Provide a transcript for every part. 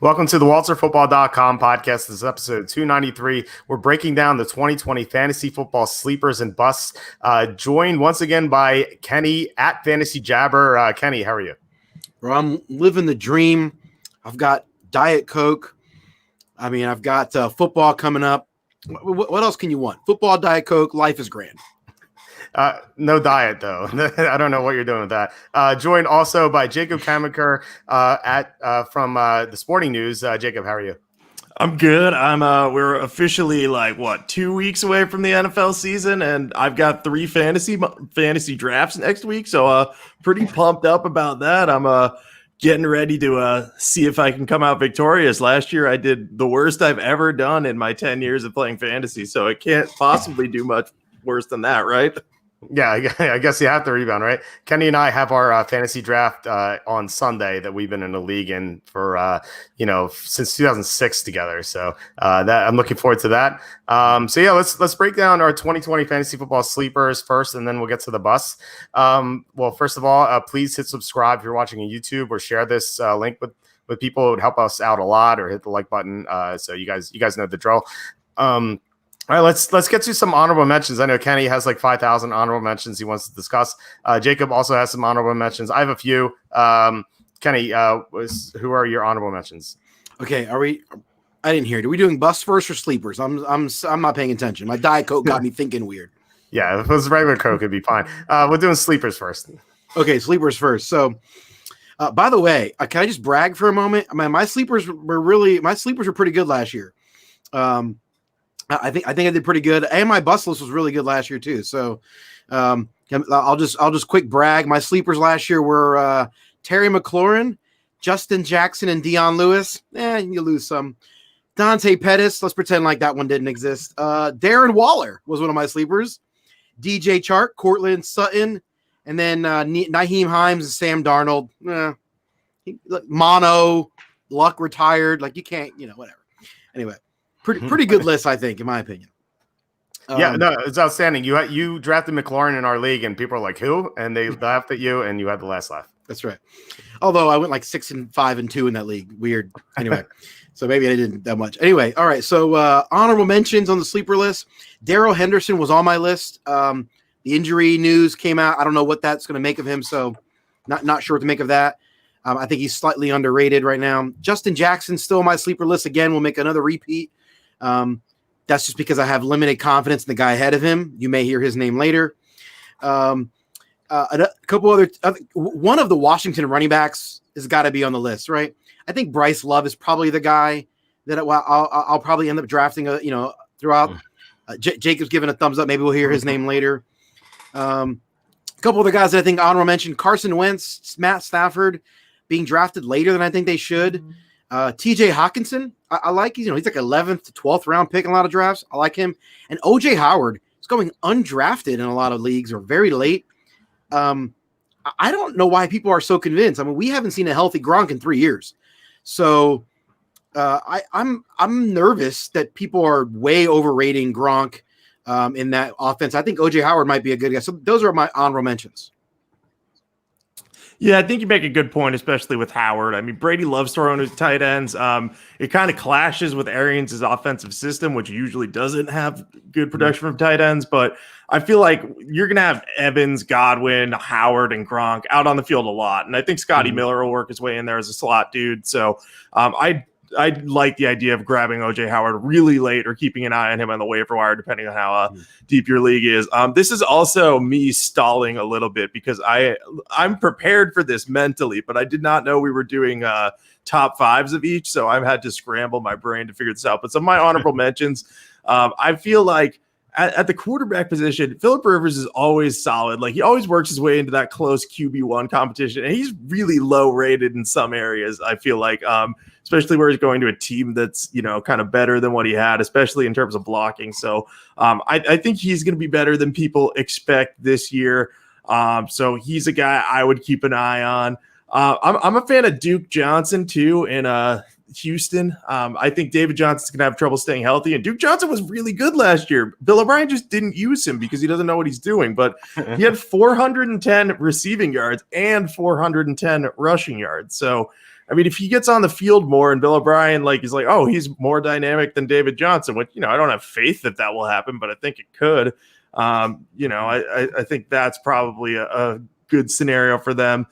Welcome to the WalterFootball.com podcast. This is episode 293. We're breaking down the 2020 fantasy football sleepers and busts. Joined once again by Kenny at Fantasy Jabber. Kenny, how are you? Bro, I'm living the dream. I've got Diet Coke. I've got football coming up. What else can you want? Football, Diet Coke, life is grand. No diet, though. I don't know what you're doing with that. Joined also by Jacob Camenker from the Sporting News. Jacob, how are you? I'm good. We're officially 2 weeks away from the NFL season, and I've got 3 fantasy drafts next week, so pretty pumped up about that. I'm getting ready to see if I can come out victorious. Last year, I did the worst I've ever done in my 10 years of playing fantasy, so it can't possibly do much worse than that, right? Yeah, I guess you have to rebound, right? Kenny and I have our fantasy draft on Sunday that we've been in the league in for since 2006 together. So that I'm looking forward to that. Let's break down our 2020 fantasy football sleepers first, and then we'll get to the bus. Well, first of all, please hit subscribe if you're watching on YouTube, or share this link with people. It would help us out a lot, or hit the like button. So you guys know the drill. All right, let's get to some honorable mentions. I know Kenny has 5,000 honorable mentions he wants to discuss. Jacob also has some honorable mentions. I have a few. Kenny, who are your honorable mentions? Okay, I didn't hear. Are we doing bust first or sleepers? I'm not paying attention. My Diet Coke got me thinking weird. Yeah, if it was regular Coke, it'd be fine. We're doing sleepers first. Okay, sleepers first. So, by the way, can I just brag for a moment? My sleepers were pretty good last year. I think I did pretty good, and my bust list was really good last year too. So, I'll just quick brag. My sleepers last year were Terry McLaurin, Justin Jackson, and Dion Lewis. You lose some. Dante Pettis. Let's pretend like that one didn't exist. Darren Waller was one of my sleepers. DJ Chark, Cortland Sutton, and then Nyheim Hines and Sam Darnold. Mono, Luck retired. You can't, whatever. Anyway. Pretty good list, I think, in my opinion. It's outstanding. You drafted McLaurin in our league, and people are like, "Who?" And they laughed at you, and you had the last laugh. That's right. Although I went 6-5-2 in that league. Weird. Anyway, so maybe I didn't that much. Anyway, all right. So honorable mentions on the sleeper list. Darrell Henderson was on my list. The injury news came out. I don't know what that's going to make of him, so not sure what to make of that. I think he's slightly underrated right now. Justin Jackson still on my sleeper list again. We'll make another repeat. That's just because I have limited confidence in the guy ahead of him. You may hear his name later. A couple other one of the Washington running backs has got to be on the list, right? I think Bryce Love is probably the guy that I'll probably end up drafting. Throughout. Jacob's giving a thumbs up. Maybe we'll hear his name later. A couple other guys that I think honorable mention: Carson Wentz, Matt Stafford, being drafted later than I think they should. TJ Hawkinson, I like. He's 11th to 12th round pick in a lot of drafts. I like him. And OJ Howard is going undrafted in a lot of leagues, or very late. I don't know why people are so convinced. We haven't seen a healthy Gronk in 3 years. So I'm nervous that people are way overrating Gronk in that offense. I think OJ Howard might be a good guy. So those are my honorable mentions. Yeah, I think you make a good point, especially with Howard. Brady loves throwing his tight ends. It kind of clashes with Arians' offensive system, which usually doesn't have good production from tight ends. But I feel like you're going to have Evans, Godwin, Howard, and Gronk out on the field a lot. And I think Scotty Miller will work his way in there as a slot dude. So I like the idea of grabbing OJ Howard really late, or keeping an eye on him on the waiver wire, depending on how deep your league is. This is also me stalling a little bit because I'm prepared for this mentally, but I did not know we were doing top fives of each. So I've had to scramble my brain to figure this out. But some of my honorable mentions, I feel like at the quarterback position, Phillip Rivers is always solid. He always works his way into that close QB1 competition, and he's really low rated in some areas. I feel like, especially where he's going to a team that's, kind of better than what he had, especially in terms of blocking. So I think he's going to be better than people expect this year. So he's a guy I would keep an eye on. I'm a fan of Duke Johnson too in Houston. I think David Johnson's going to have trouble staying healthy, and Duke Johnson was really good last year. Bill O'Brien just didn't use him because he doesn't know what he's doing, but he had 410 receiving yards and 410 rushing yards. So I mean, if he gets on the field more and Bill O'Brien, like, he's like, oh, he's more dynamic than David Johnson, which, I don't have faith that will happen, but I think it could. I think that's probably a good scenario for them.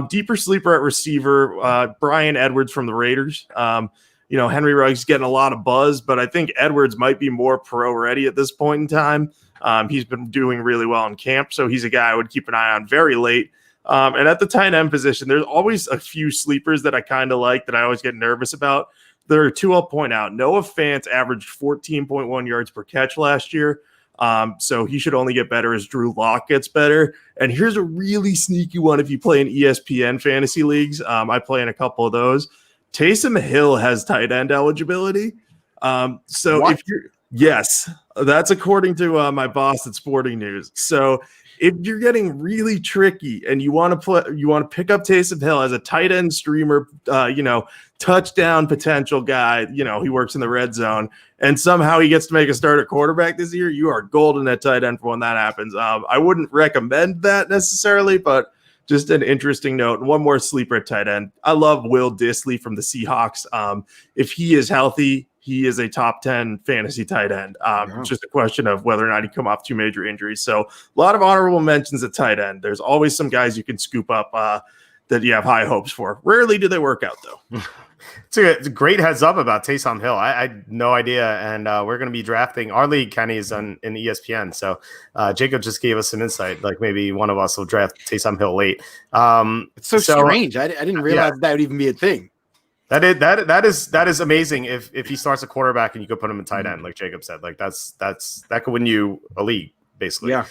Deeper sleeper at receiver, Brian Edwards from the Raiders. Henry Ruggs getting a lot of buzz, but I think Edwards might be more pro ready at this point in time. He's been doing really well in camp, so he's a guy I would keep an eye on very late. And at the tight end position, there's always a few sleepers that I kind of like that I always get nervous about. There are two I'll point out. Noah Fant averaged 14.1 yards per catch last year. So he should only get better as Drew Lock gets better. And here's a really sneaky one if you play in ESPN fantasy leagues. I play in a couple of those. Taysom Hill has tight end eligibility. If you're yes, that's according to my boss at Sporting News. So if you're getting really tricky and you want to pick up Taysom Hill as a tight end streamer, touchdown potential guy, he works in the red zone, and somehow he gets to make a start at quarterback this year, you are golden at tight end for when that happens. I wouldn't recommend that necessarily, but just an interesting note. And one more sleeper at tight end. I love Will Dissly from the Seahawks. If he is healthy, he is a top 10 fantasy tight end. It's just a question of whether or not he come off 2 major injuries. So a lot of honorable mentions at tight end. There's always some guys you can scoop up that you have high hopes for. Rarely do they work out, though. It's a great heads up about Taysom Hill. I had no idea, and we're going to be drafting our league. Kenny is in ESPN, so Jacob just gave us some insight. Like maybe one of us will draft Taysom Hill late. It's so strange. I didn't realize that would even be a thing. That is amazing. If he starts a quarterback and you could put him in tight end, like Jacob said, like that could win you a league basically. Yeah.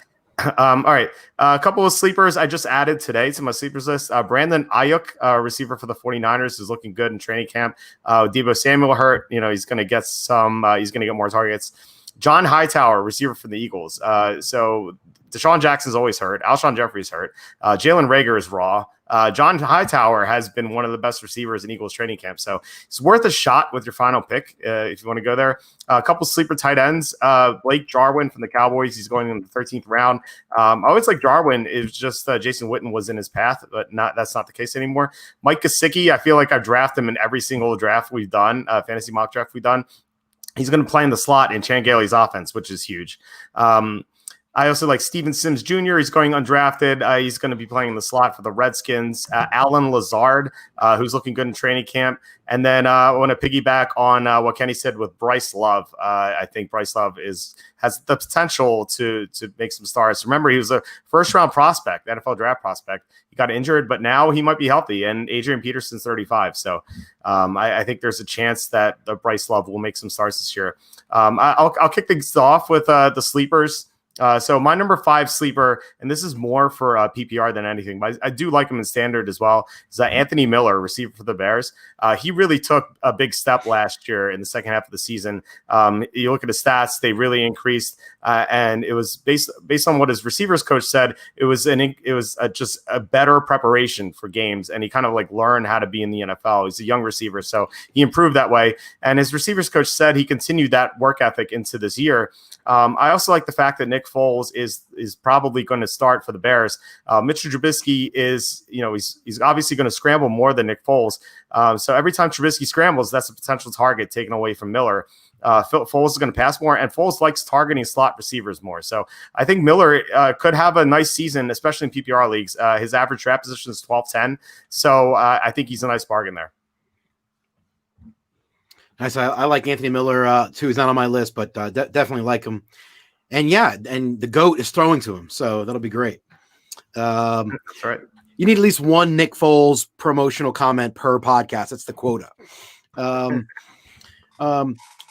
All right. A couple of sleepers I just added today to my sleepers list. Brandon Ayuk, receiver for the 49ers, is looking good in training camp. Deebo Samuel hurt. He's going to get he's going to get more targets. John Hightower, receiver for the Eagles. So Deshaun Jackson's always hurt. Alshon Jeffrey's hurt. Jalen Reagor is raw. John Hightower has been one of the best receivers in Eagles training camp. So it's worth a shot with your final pick if you want to go there. A couple sleeper tight ends. Blake Jarwin from the Cowboys. He's going in the 13th round. I always like Jarwin. It was just Jason Witten was in his path, but that's not the case anymore. Mike Gesicki, I feel like I've drafted him in every single draft we've done, fantasy mock draft we've done. He's going to play in the slot in Chan Gailey's offense, which is huge. I also like Steven Sims Jr. He's going undrafted. He's going to be playing in the slot for the Redskins. Alan Lazard, who's looking good in training camp. And then I want to piggyback on what Kenny said with Bryce Love. I think Bryce Love has the potential to make some stars. Remember, he was a first-round prospect, NFL draft prospect. He got injured, but now he might be healthy. And Adrian Peterson's 35. So I think there's a chance that Bryce Love will make some stars this year. I'll kick things off with the sleepers. So my number 5 sleeper, and this is more for PPR than anything, but I do like him in standard as well, is Anthony Miller, receiver for the Bears. He really took a big step last year in the second half of the season. You look at his stats; they really increased, and it was based on what his receivers coach said. It was just a better preparation for games, and he kind of like learned how to be in the NFL. He's a young receiver, so he improved that way. And his receivers coach said he continued that work ethic into this year. I also like the fact that Nick Foles is probably going to start for the Bears. Mitchell Trubisky is, he's obviously going to scramble more than Nick Foles. So every time Trubisky scrambles, that's a potential target taken away from Miller. Foles is going to pass more, and Foles likes targeting slot receivers more. So I think Miller could have a nice season, especially in PPR leagues. His average draft position is 12-10. So I think he's a nice bargain there. Nice. I like Anthony Miller too. He's not on my list, but definitely like him. And and the GOAT is throwing to him, so that'll be great. That's right. You need at least one Nick Foles promotional comment per podcast. That's the quota. All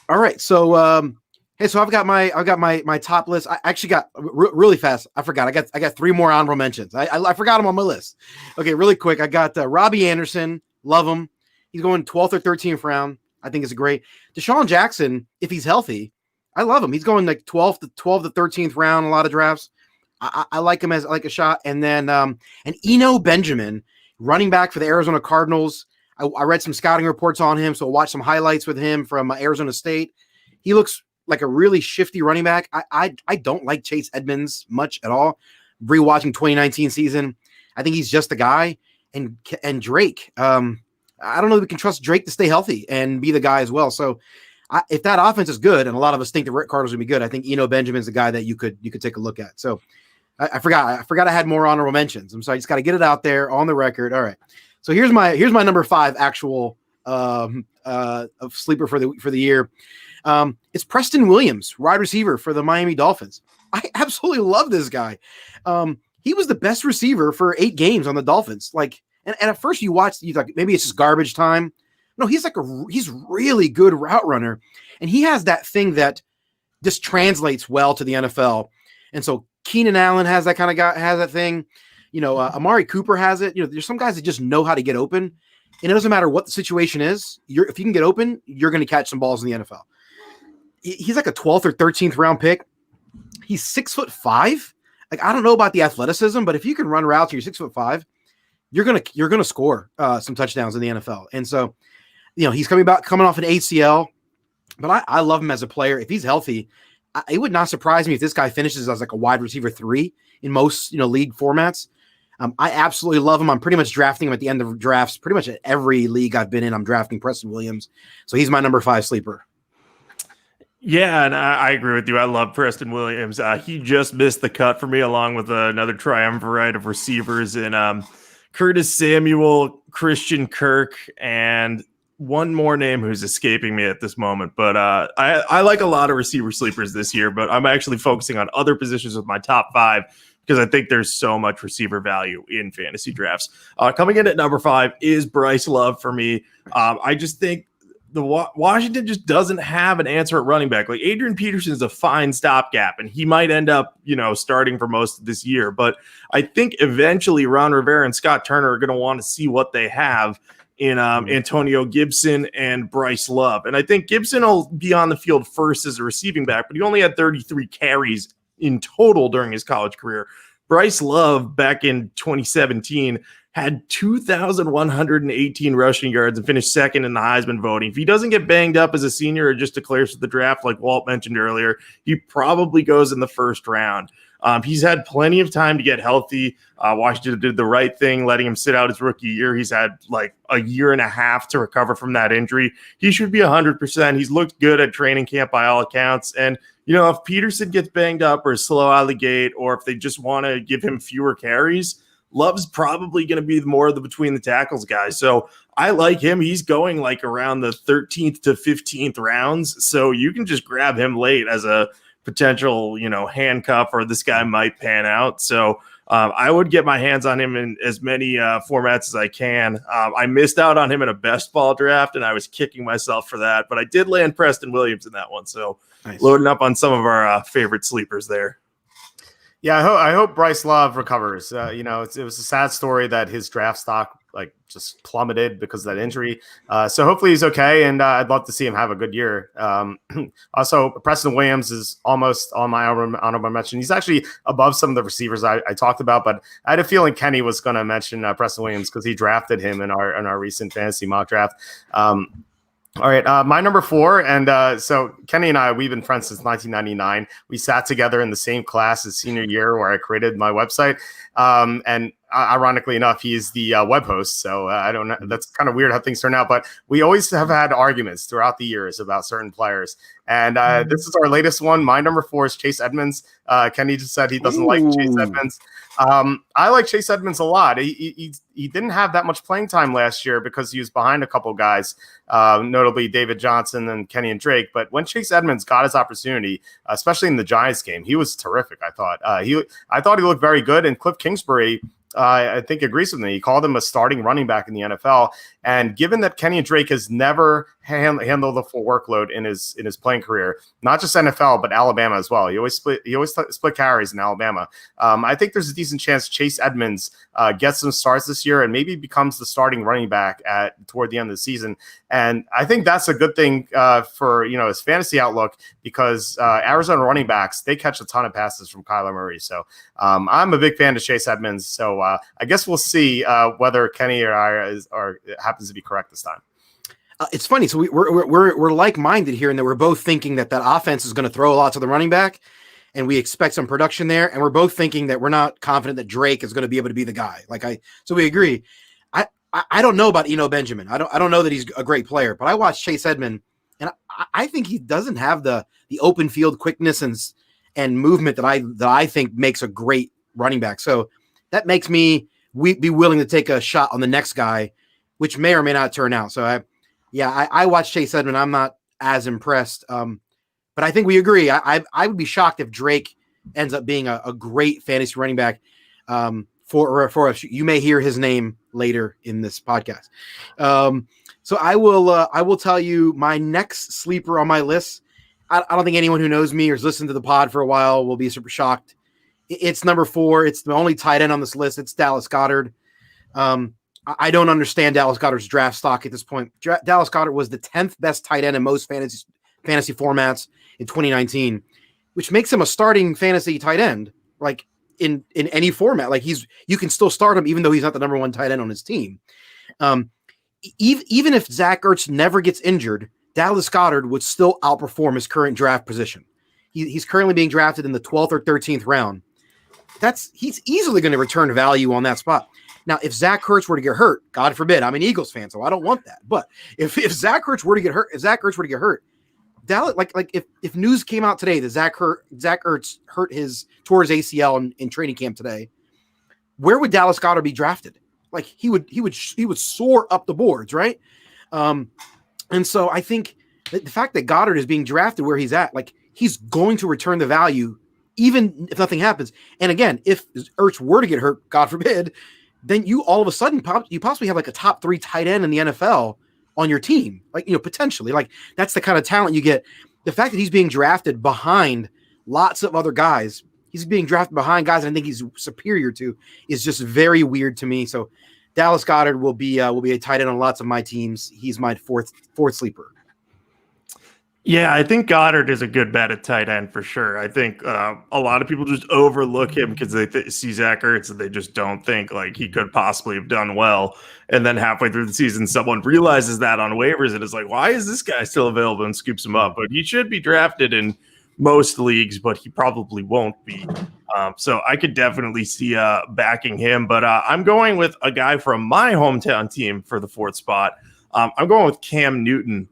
right. So hey, so I've got my top list. I actually got really fast. I forgot. I got 3 more honorable mentions. I forgot them on my list. Okay, really quick. I got Robbie Anderson. Love him. He's going 12th or 13th round. I think it's great. Deshaun Jackson, if he's healthy, I love him. He's going like 12th to 13th round, a lot of drafts. I like him as like a shot. And then and Eno Benjamin, running back for the Arizona Cardinals. I read some scouting reports on him, so watch some highlights with him from Arizona State. He looks like a really shifty running back. I don't like Chase Edmonds much at all. Rewatching 2019 season, I think he's just a guy. And Drake, I don't know if we can trust Drake to stay healthy and be the guy as well. So if that offense is good, and a lot of us think the Rick Cardinals will be good, I think Eno Benjamin's the guy that you could take a look at. So I forgot I had more honorable mentions. I'm sorry, I just got to get it out there on the record. All right. So here's my number 5 actual sleeper for the year. It's Preston Williams, wide receiver for the Miami Dolphins. I absolutely love this guy. He was the best receiver for 8 games on the Dolphins. Like, and at first you thought maybe it's just garbage time. No, he's he's really good route runner, and he has that thing that just translates well to the NFL. And so Keenan Allen has that kind of guy, has that thing. Amari Cooper has it. There's some guys that just know how to get open, and it doesn't matter what the situation is. If you can get open, you're going to catch some balls in the NFL. He's like a 12th or 13th round pick. He's 6'5". Like, I don't know about the athleticism, but if you can run routes, you're 6'5", you're gonna score some touchdowns in the NFL. And so, he's coming off an ACL, but I love him as a player. If he's healthy, it would not surprise me if this guy finishes as like a wide receiver 3 in most league formats. I absolutely love him. I'm pretty much drafting him at the end of drafts. Pretty much at every league I've been in, I'm drafting Preston Williams. So he's my number 5 sleeper. Yeah, and I agree with you. I love Preston Williams. He just missed the cut for me, along with another triumvirate of receivers in Curtis Samuel, Christian Kirk, and one more name who's escaping me at this moment. But I like a lot of receiver sleepers this year, but I'm actually focusing on other positions with my top 5 because I think there's so much receiver value in fantasy drafts. Coming in at number 5 is Bryce Love for me. I just think Washington just doesn't have an answer at running back. Like, Adrian Peterson is a fine stopgap, and he might end up, starting for most of this year. But I think eventually Ron Rivera and Scott Turner are going to want to see what they have in Antonio Gibson and Bryce Love. And I think Gibson will be on the field first as a receiving back, but he only had 33 carries in total during his college career. Bryce Love back in 2017 had 2,118 rushing yards and finished second in the Heisman voting. If he doesn't get banged up as a senior or just declares for the draft, like Walt mentioned earlier, he probably goes in the first round. He's had plenty of time to get healthy. Washington did the right thing, letting him sit out his rookie year. He's had like a year and a half to recover from that injury. He should be 100%. He's looked good at training camp by all accounts. And, if Peterson gets banged up or is slow out of the gate, or if they just want to give him fewer carries, Love's probably going to be more of the between the tackles guy. So I like him. He's going like around the 13th to 15th rounds. So you can just grab him late as a potential, handcuff, or this guy might pan out. So I would get my hands on him in as many formats as I can. I missed out on him in a best ball draft, and I was kicking myself for that. But I did land Preston Williams in that one. So nice. Loading up on some of our favorite sleepers there. Yeah, I hope Bryce Love recovers. It was a sad story that his draft stock just plummeted because of that injury. So hopefully he's okay, and I'd love to see him have a good year. Also, Preston Williams is almost on my honorable mention. He's actually above some of the receivers I talked about, but I had a feeling Kenny was going to mention Preston Williams because he drafted him in our recent fantasy mock draft. All right, my number 4, and so Kenny and I, we've been friends since 1999. We sat together in the same class his senior year where I created my website, and ironically enough, he's the web host, so I don't know. That's kind of weird how things turn out, but we always have had arguments throughout the years about certain players, and this is our latest one. My number 4 is Chase Edmonds. Kenny just said he doesn't like Chase Edmonds. I like Chase Edmonds a lot. He didn't have that much playing time last year because he was behind a couple guys, notably David Johnson and Kenny and Drake. But when Chase Edmonds got his opportunity, especially in the Giants game, he was terrific. I thought he looked very good. And Cliff Kingsbury, I think, agrees with me. He called him a starting running back in the NFL. And given that Kenny and Drake has never handled the full workload in his playing career, not just NFL but Alabama as well. He always split carries in Alabama. I think there's a decent chance Chase Edmonds gets some starts this year and maybe becomes the starting running back toward the end of the season. And I think that's a good thing for his fantasy outlook because Arizona running backs, they catch a ton of passes from Kyler Murray. So I'm a big fan of Chase Edmonds. So I guess we'll see whether Kenny or I happens to be correct this time. It's funny. So we're like-minded here in that we're both thinking that offense is going to throw a lot to the running back, and we expect some production there. And we're both thinking that we're not confident that Drake is going to be able to be the guy. So we agree. I don't know about Eno Benjamin. I don't know that he's a great player, but I watched Chase Edmonds, and I think he doesn't have the open field quickness and movement that I think makes a great running back. So that makes me be willing to take a shot on the next guy, which may or may not turn out. So I watched Chase Edmonds. I'm not as impressed, but I think we agree. I would be shocked if Drake ends up being a great fantasy running back. For us, you may hear his name later in this podcast. So I will tell you my next sleeper on my list. I don't think anyone who knows me or has listened to the pod for a while will be super shocked. It's number 4. It's the only tight end on this list. It's Dallas Goedert. I don't understand Dallas Goedert's draft stock at this point. Dallas Goedert was the 10th best tight end in most fantasy formats in 2019, which makes him a starting fantasy tight end. Like in any format, like you can still start him even though he's not the number 1 tight end on his team. Even if Zach Ertz never gets injured, Dallas Goedert would still outperform his current draft position. He's currently being drafted in the 12th or 13th round. He's easily going to return value on that spot. Now, if Zach Ertz were to get hurt, God forbid, I'm an Eagles fan, so I don't want that. But if Zach Ertz were to get hurt, Dallas, like if news came out today that Zach Ertz tore his ACL in training camp today, where would Dallas Goedert be drafted? Like he would soar up the boards, right? And so I think the fact that Goddard is being drafted where he's at, like he's going to return the value even if nothing happens. And again, if Ertz were to get hurt, God forbid, then you all of a sudden you possibly have like a top 3 tight end in the NFL on your team, like, potentially. Like that's the kind of talent you get. The fact that he's being drafted behind lots of other guys, he's being drafted behind guys I think he's superior to, is just very weird to me. So Dallas Goedert will be a tight end on lots of my teams. He's my fourth sleeper. Yeah, I think Goddard is a good bet at tight end for sure. I think a lot of people just overlook him because they see Zach Ertz and they just don't think like he could possibly have done well. And then halfway through the season, someone realizes that on waivers and is like, why is this guy still available, and scoops him up? But he should be drafted in most leagues, but he probably won't be. So I could definitely see backing him. But I'm going with a guy from my hometown team for the 4th spot. I'm going with Cam Newton.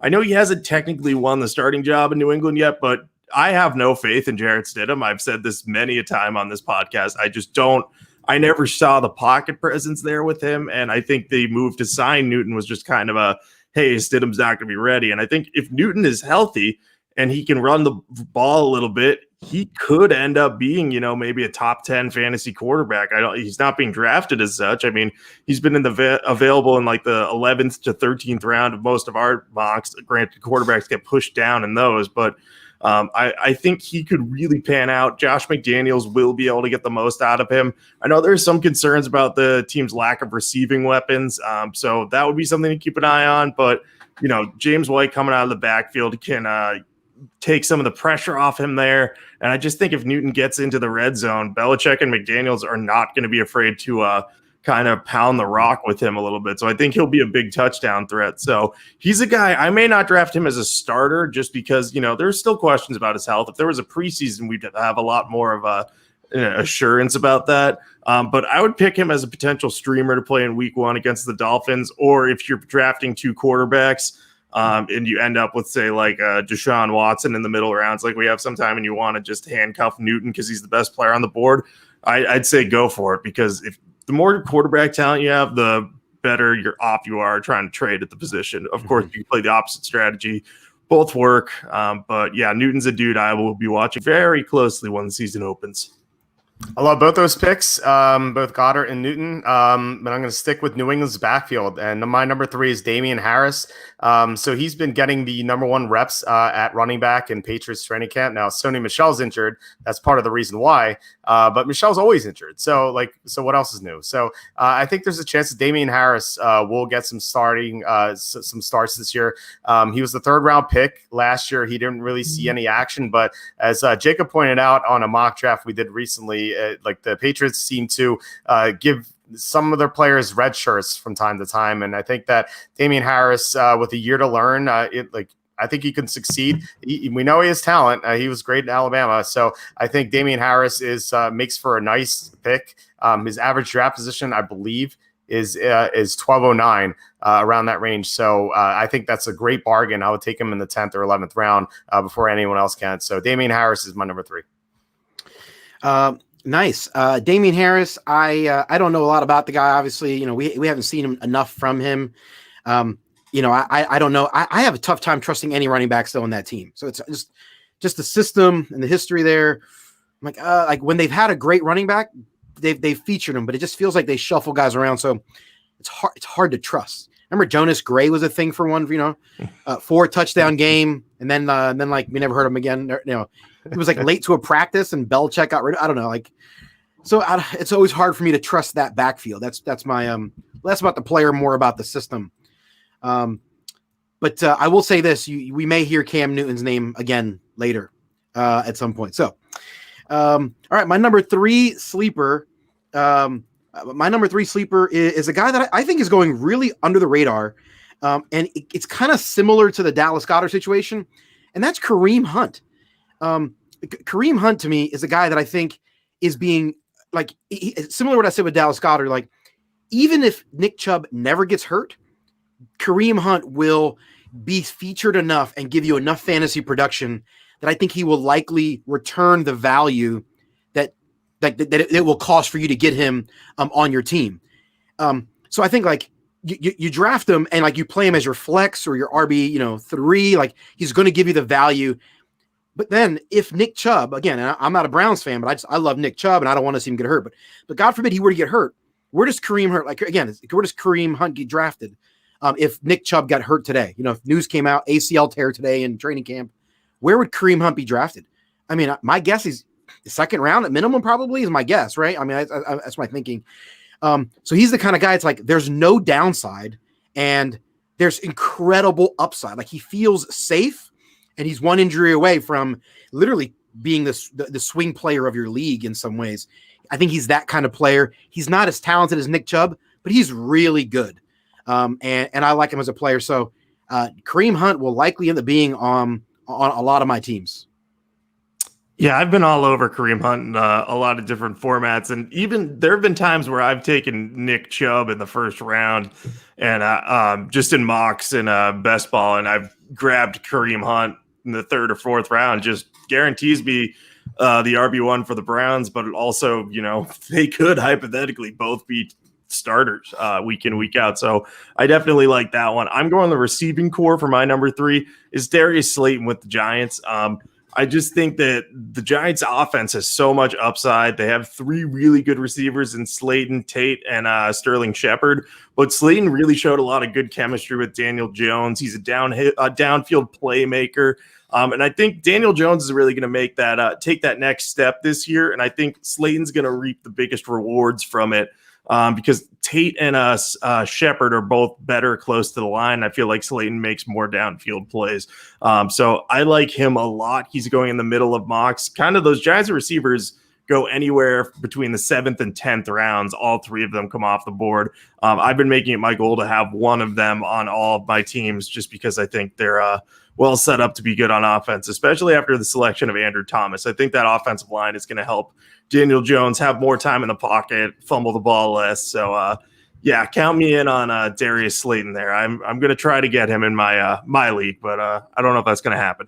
I know he hasn't technically won the starting job in New England yet, but I have no faith in Jarrett Stidham. I've said this many a time on this podcast. I never saw the pocket presence there with him. And I think the move to sign Newton was just kind of hey, Stidham's not going to be ready. And I think if Newton is healthy and he can run the ball a little bit, he could end up being, maybe a top 10 fantasy quarterback. He's not being drafted as such. I mean, he's been available in like the 11th to 13th round of most of our mocks. Granted, quarterbacks get pushed down in those, but I think he could really pan out. Josh McDaniels will be able to get the most out of him. I know there's some concerns about the team's lack of receiving weapons. So that would be something to keep an eye on. But, James White coming out of the backfield can take some of the pressure off him there. And I just think if Newton gets into the red zone, Belichick and McDaniels are not going to be afraid to kind of pound the rock with him a little bit. So I think he'll be a big touchdown threat. So he's a guy, I may not draft him as a starter just because, there's still questions about his health. If there was a preseason, we'd have a lot more of assurance about that. But I would pick him as a potential streamer to play in week 1 against the Dolphins. Or if you're drafting 2 quarterbacks, and you end up with, say, like Deshaun Watson in the middle rounds, like we have sometime, and you want to just handcuff Newton because he's the best player on the board, I'd say go for it, because if the more quarterback talent you have, the better you are trying to trade at the position. Of course, you can play the opposite strategy. Both work. But yeah, Newton's a dude I will be watching very closely when the season opens. I love both those picks, both Goddard and Newton. But I'm going to stick with New England's backfield. And my number 3 is Damian Harris. So he's been getting the number 1 reps at running back in Patriots training camp. Now, Sony Michel's injured. That's part of the reason why. But Michel's always injured. So what else is new? So I think there's a chance that Damian Harris will get some starts this year. He was the 3rd round pick last year. He didn't really see any action. But as Jacob pointed out on a mock draft we did recently, like the Patriots seem to give some of their players red shirts from time to time. And I think that Damian Harris, with a year to learn, I think he can succeed. We know he has talent. He was great in Alabama. So I think Damian Harris makes for a nice pick. His average draft position, I believe, is 1209 around that range. So I think that's a great bargain. I would take him in the 10th or 11th round before anyone else can. So Damian Harris is my number 3. Nice. Damian Harris. I don't know a lot about the guy. Obviously, we haven't seen him enough from him. I don't know. I have a tough time trusting any running back still in that team. So it's just the system and the history there. I'm like when they've had a great running back, they've featured him, but it just feels like they shuffle guys around. So it's hard to trust. Remember Jonas Gray was a thing for one, 4 touchdown game. And then like we never heard him again. He was like late to a practice and Belichick got rid of, I don't know. It's always hard for me to trust that backfield. That's my, less about the player, more about the system. But I will say this, we may hear Cam Newton's name again later at some point. So, all right, my number 3 sleeper is a guy that I think is going really under the radar. And it's kind of similar to the Dallas Goedert situation, and that's Kareem Hunt. Kareem Hunt to me is a guy that I think is being similar to what I said with Dallas Goedert. Like, even if Nick Chubb never gets hurt, Kareem Hunt will be featured enough and give you enough fantasy production that I think he will likely return the value that it will cost for you to get him on your team. So I think you draft him and you play him as your flex or your RB, 3, he's going to give you the value. But then if Nick Chubb, again, and I'm not a Browns fan, but I love Nick Chubb and I don't want to see him get hurt, but God forbid he were to get hurt. Where does Kareem Hunt get drafted? If Nick Chubb got hurt today, if news came out, ACL tear today in training camp, where would Kareem Hunt be drafted? I mean, my guess is the 2nd round at minimum, probably is my guess, right? I mean, that's my thinking. So he's the kind of guy, it's like, there's no downside and there's incredible upside. Like, he feels safe and he's one injury away from literally being the swing player of your league in some ways. I think he's that kind of player. He's not as talented as Nick Chubb, but he's really good. And I like him as a player. So Kareem Hunt will likely end up being on a lot of my teams. Yeah, I've been all over Kareem Hunt in a lot of different formats. And even there have been times where I've taken Nick Chubb in the 1st round and just in mocks and best ball, and I've grabbed Kareem Hunt in the 3rd or 4th round. Just guarantees me the RB1 for the Browns, but also, they could hypothetically both be starters week in, week out. So I definitely like that one. I'm going the receiving core for my number 3 is Darius Slayton with the Giants. I just think that the Giants offense has so much upside. They have 3 really good receivers in Slayton, Tate, and Sterling Shepard. But Slayton really showed a lot of good chemistry with Daniel Jones. He's a downfield playmaker. And I think Daniel Jones is really going to make that take that next step this year. And I think Slayton's going to reap the biggest rewards from it. Because Tate and Shepard are both better close to the line. I feel like Slayton makes more downfield plays. So I like him a lot. He's going in the middle of mocks. Kind of those Giants receivers go anywhere between the 7th and 10th rounds. All 3 of them come off the board. I've been making it my goal to have one of them on all of my teams just because I think they're well set up to be good on offense, especially after the selection of Andrew Thomas. I think that offensive line is going to help Daniel Jones have more time in the pocket, fumble the ball less. So, yeah, count me in on Darius Slayton there. I'm going to try to get him in my league, but I don't know if that's going to happen.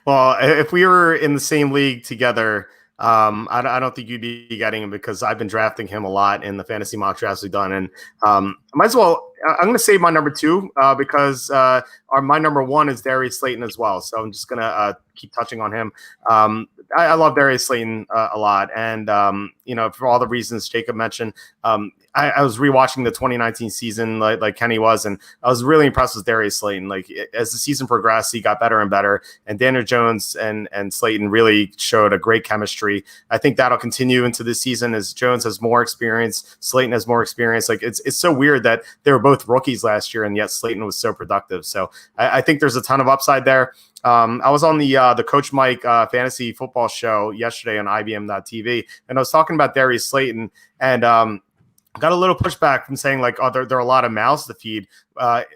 Well, if we were in the same league together, I don't think you'd be getting him because I've been drafting him a lot in the fantasy mock drafts we've done. And I might as well, I'm going to save my number 2 because my number 1 is Darius Slayton as well. So I'm just going to keep touching on him. I love Darius Slayton a lot. And, for all the reasons Jacob mentioned, I was rewatching the 2019 season like Kenny was, and I was really impressed with Darius Slayton. Like, as the season progressed, he got better and better. And Daniel Jones and Slayton really showed a great chemistry. I think that'll continue into this season as Jones has more experience, Slayton has more experience. Like, it's so weird that they were both rookies last year, and yet Slayton was so productive. So I think there's a ton of upside there. I was on the Coach Mike fantasy football show yesterday on IBM.TV, and I was talking about Darius Slayton, and got a little pushback from saying like, oh, there are a lot of mouths to feed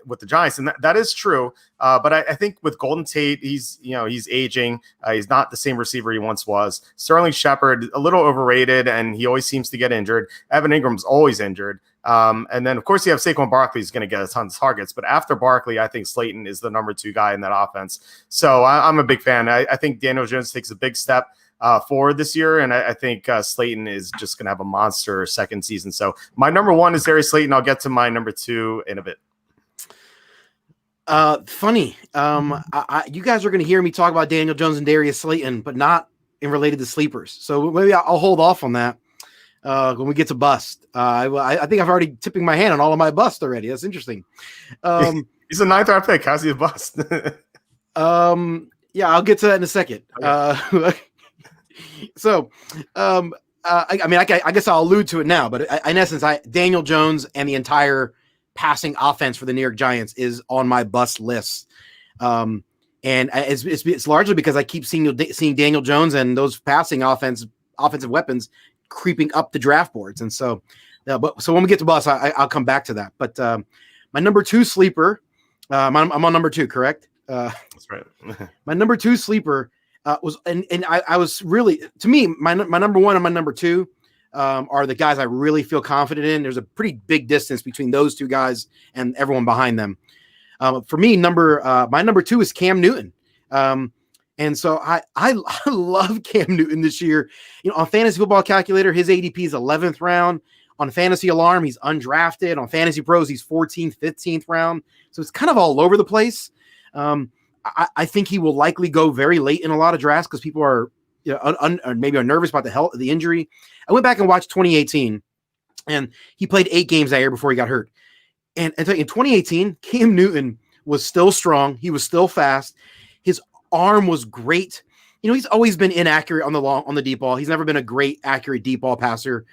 with the Giants, and that is true. But I think with Golden Tate, he's aging. He's not the same receiver he once was. Sterling Shepard, a little overrated, and he always seems to get injured. Evan Ingram's always injured. And then, of course, you have Saquon Barkley, who's going to get a ton of targets. But after Barkley, I think Slayton is the number 2 guy in that offense. So I'm a big fan. I think Daniel Jones takes a big step forward this year, and I think Slayton is just going to have a monster second season. So my number 1 is Darius Slayton. I'll get to my number 2 in a bit. Funny. You guys are going to hear me talk about Daniel Jones and Darius Slayton, but not in related to sleepers. So maybe I'll hold off on that when we get to bust. I think I've already tipping my hand on all of my bust already. That's interesting. He's a 9th round pick. How's he a bust? Yeah, I'll get to that in a second. Okay. I guess I'll allude to it now, but in essence, Daniel Jones and the entire passing offense for the New York Giants is on my bust list. And it's largely because I keep seeing Daniel Jones and those passing offensive weapons creeping up the draft boards. And so when we get to bust, I'll come back to that. But my number 2 sleeper, I'm on number 2, correct? That's right. My number 2 sleeper was, and I was really, to me, my number 1 and my number 2 are the guys I really feel confident in. There's a pretty big distance between those 2 guys and everyone behind them. For me, my number 2 is Cam Newton. And so I love Cam Newton this year. On Fantasy Football Calculator, his ADP is 11th round. On Fantasy Alarm, he's undrafted. On Fantasy Pros, he's 14th, 15th round. So it's kind of all over the place. I think he will likely go very late in a lot of drafts because people are, maybe are nervous about the injury. I went back and watched 2018, and he played 8 games that year before he got hurt. And in 2018, Cam Newton was still strong. He was still fast. His arm was great. He's always been inaccurate on the deep ball. He's never been a great accurate deep ball passer,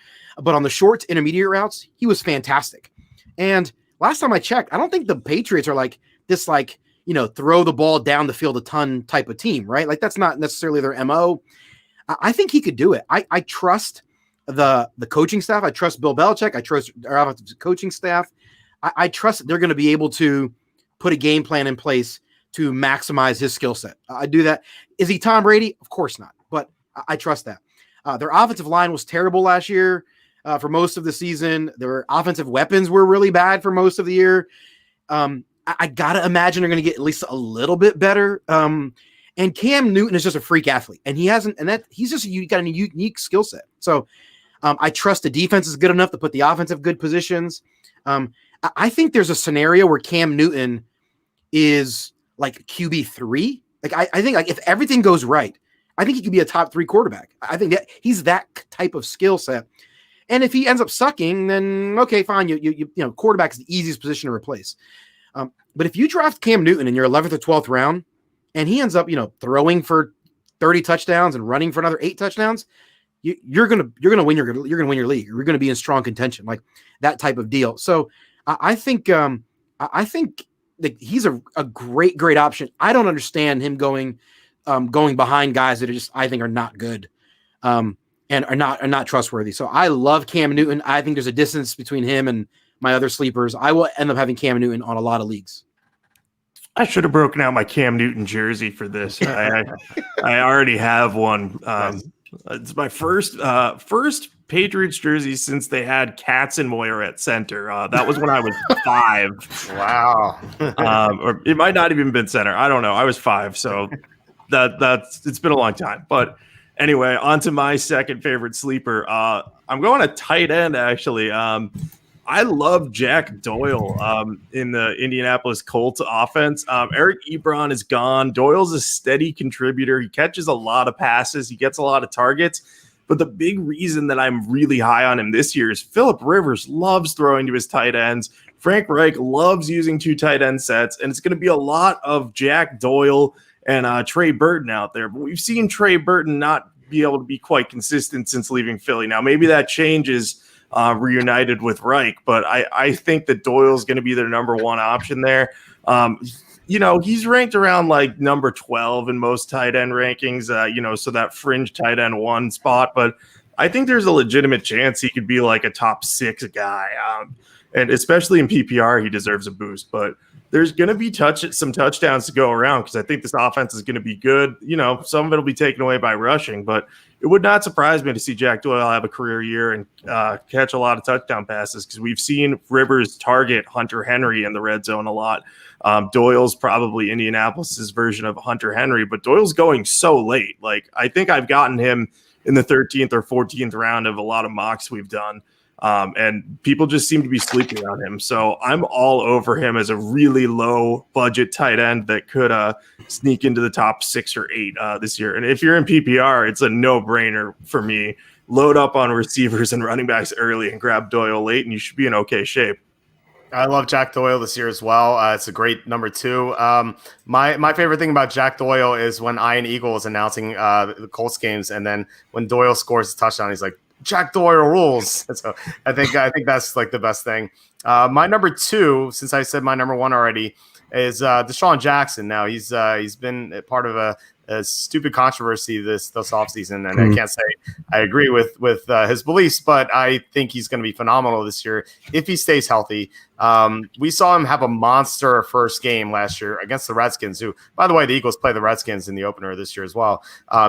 but on the short intermediate routes, he was fantastic. And last time I checked, I don't think the Patriots are like this, throw the ball down the field a ton type of team, right? Like that's not necessarily their MO. I think he could do it. I trust the coaching staff. I trust Bill Belichick. I trust our offensive coaching staff. I trust that they're going to be able to put a game plan in place to maximize his skill set. I do that. Is he Tom Brady? Of course not, but I trust that. Their offensive line was terrible last year for most of the season. Their offensive weapons were really bad for most of the year. I gotta imagine they're going to get at least a little bit better. And Cam Newton is just a freak athlete, and he's got a unique skill set. So I trust the defense is good enough to put the offensive good positions. I think there's a scenario where Cam Newton is like QB3. I think if everything goes right, I think he could be a top 3 quarterback. I think that he's that type of skill set. And if he ends up sucking, then okay, fine. Quarterback is the easiest position to replace. But if you draft Cam Newton in your 11th or 12th round, and he ends up, throwing for 30 touchdowns and running for another 8 touchdowns, you're gonna win your league. You're gonna be in strong contention, like that type of deal. So I think that he's a great option. I don't understand him going behind guys that I think are not good, and are not trustworthy. So I love Cam Newton. I think there's a distance between him and my other sleepers. I will end up having Cam Newton on a lot of leagues. I should have broken out my Cam Newton jersey for this. I already have one. It's my first Patriots jersey since they had Katz and Moyer at center. That was when I was 5. Wow. Or it might not even been center. I don't know. I was 5, so it's been a long time. But anyway, on to my second favorite sleeper. I'm going a tight end, actually. I love Jack Doyle in the Indianapolis Colts offense. Eric Ebron is gone. Doyle's a steady contributor. He catches a lot of passes. He gets a lot of targets. But the big reason that I'm really high on him this year is Phillip Rivers loves throwing to his tight ends. Frank Reich loves using 2 tight end sets. And it's going to be a lot of Jack Doyle and Trey Burton out there. But we've seen Trey Burton not be able to be quite consistent since leaving Philly. Now, maybe that changes reunited with Reich, but I think that Doyle's going to be their number 1 option there. He's ranked around like number 12 in most tight end rankings, so that fringe tight end 1 spot, but I think there's a legitimate chance he could be like a top 6 guy. And especially in PPR, he deserves a boost. But there's going to be some touchdowns to go around because I think this offense is going to be good. Some of it will be taken away by rushing, but it would not surprise me to see Jack Doyle have a career year and catch a lot of touchdown passes because we've seen Rivers target Hunter Henry in the red zone a lot. Doyle's probably Indianapolis's version of Hunter Henry, but Doyle's going so late. Like, I think I've gotten him in the 13th or 14th round of a lot of mocks we've done. And people just seem to be sleeping on him. So I'm all over him as a really low budget tight end that could sneak into the top 6 or 8 this year. And if you're in PPR, it's a no-brainer for me. Load up on receivers and running backs early and grab Doyle late, and you should be in okay shape. I love Jack Doyle this year as well. It's a great number 2. My favorite thing about Jack Doyle is when Ian Eagle is announcing the Colts games, and then when Doyle scores a touchdown, he's like, Jack Doyle rules. So I think that's like the best thing. My number 2, since I said my number 1 already, is Deshaun Jackson. Now he's been a part of a stupid controversy this offseason, and I can't say I agree with his beliefs, but I think he's going to be phenomenal this year if he stays healthy. We saw him have a monster first game last year against the Redskins, who, by the way, the Eagles play the Redskins in the opener this year as well.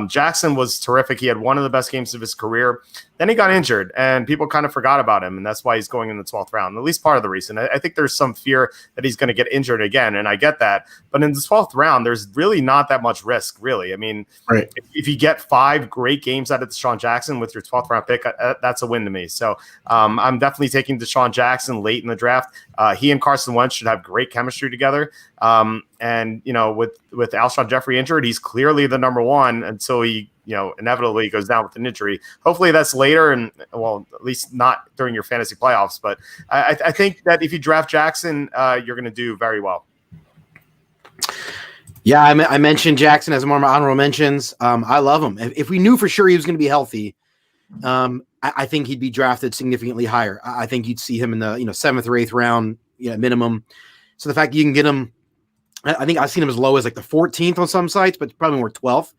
Jackson was terrific. He had one of the best games of his career. Then he got injured, and people kind of forgot about him, and that's why he's going in the 12th round, at least part of the reason. I think there's some fear that he's going to get injured again, and I get that. But in the 12th round, there's really not that much risk, really. I mean, right. If you get 5 great games out of Deshaun Jackson with your 12th round pick, that's a win to me. So I'm definitely taking Deshaun Jackson late in the draft. He and Carson Wentz should have great chemistry together. And with Alshon Jeffrey injured, he's clearly the number 1 until he inevitably goes down with an injury. Hopefully that's later, and well, at least not during your fantasy playoffs. But I think that if you draft Jackson, you're going to do very well. Yeah, I mentioned Jackson as one of my honorable mentions. I love him. If we knew for sure he was going to be healthy, I think he'd be drafted significantly higher. I think you'd see him in the 7th or 8th round minimum. So the fact you can get him, I think I've seen him as low as like the 14th on some sites, but probably more 12th.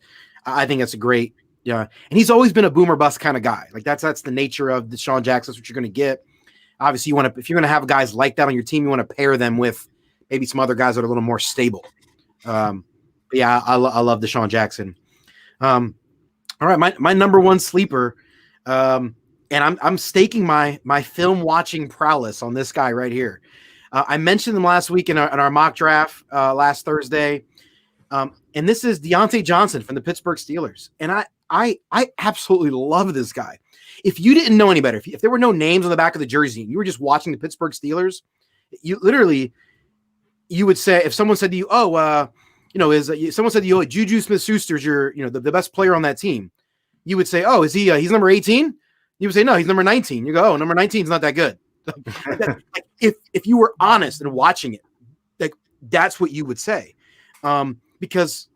I think that's a great, and he's always been a boomer bust kind of guy. Like that's the nature of Deshaun Jackson. That's what you're going to get. Obviously, if you're going to have guys like that on your team, you want to pair them with maybe some other guys that are a little more stable. But yeah, I love Deshaun Jackson. All right, my number 1 sleeper, and I'm staking my film watching prowess on this guy right here. I mentioned him last week in our mock draft last Thursday. And this is Deontay Johnson from the Pittsburgh Steelers. And I absolutely love this guy. If you didn't know any better, if there were no names on the back of the jersey, and you were just watching the Pittsburgh Steelers, you would say, if someone said to you, someone said to you, Juju Smith-Schuster's the best player on that team, you would say, oh, is he, he's number 18? You would say, no, he's number 19. You go, oh, number 19 is not that good. Like, if you were honest and watching it, like that's what you would say. Because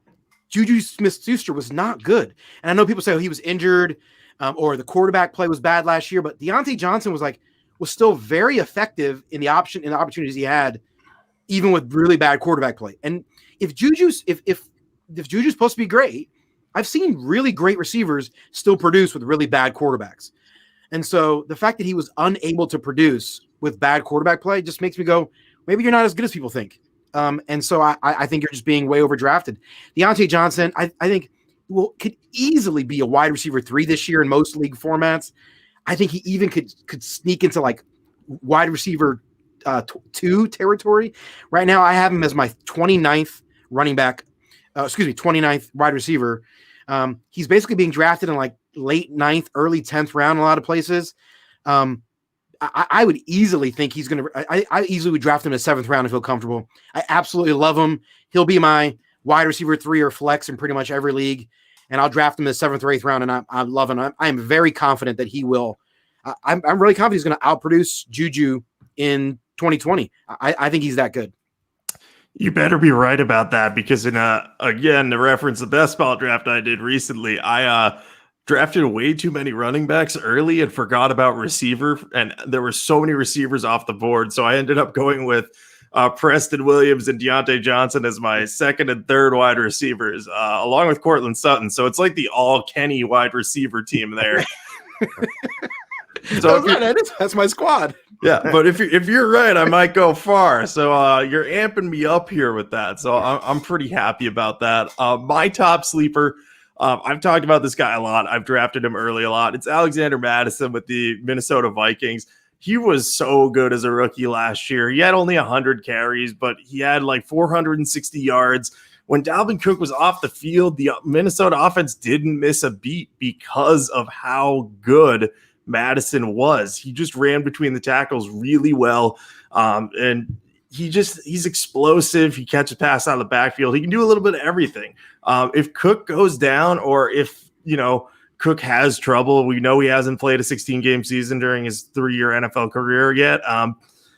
Juju Smith-Schuster was not good. And I know people say, oh, he was injured or the quarterback play was bad last year, but Deontay Johnson was still very effective in the opportunities he had, even with really bad quarterback play. And if Juju's supposed to be great, I've seen really great receivers still produce with really bad quarterbacks. And so the fact that he was unable to produce with bad quarterback play just makes me go, maybe you're not as good as people think. And so I think you're just being way overdrafted. Deontay Johnson, I think could easily be a wide receiver 3 this year in most league formats. I think he even could sneak into like wide receiver 2 territory. Right now, I have him as my 29th running back. 29th wide receiver. He's basically being drafted in like late 9th, early 10th round in a lot of places. I would easily think he's going to. I easily would draft him in the 7th round if I feel comfortable. I absolutely love him. He'll be my wide receiver 3 or flex in pretty much every league, and I'll draft him in the 7th or 8th round. And I love him. I am very confident that he will. I'm really confident he's going to outproduce Juju in 2020. I think he's that good. You better be right about that, because in again, to reference the best ball draft I did recently, I drafted way too many running backs early and forgot about receiver, and there were so many receivers off the board. So I ended up going with Preston Williams and Deontay Johnson as my 2nd and 3rd wide receivers, along with Cortland Sutton. So it's like the all Kenny wide receiver team there. So that's my squad. Yeah, but if you're right, I might go far. So you're amping me up here with that. So I'm pretty happy about that. My top sleeper, I've talked about this guy a lot. I've drafted him early a lot. It's Alexander Mattison with the Minnesota Vikings. He was so good as a rookie last year. He had only 100 carries, but he had like 460 yards. When Dalvin Cook was off the field, the Minnesota offense didn't miss a beat because of how good Madison was. He just ran between the tackles really well. And he's explosive. He catches pass out of the backfield. He can do a little bit of everything. If Cook goes down, or if, Cook has trouble, we know he hasn't played a 16-game season during his 3-year NFL career yet.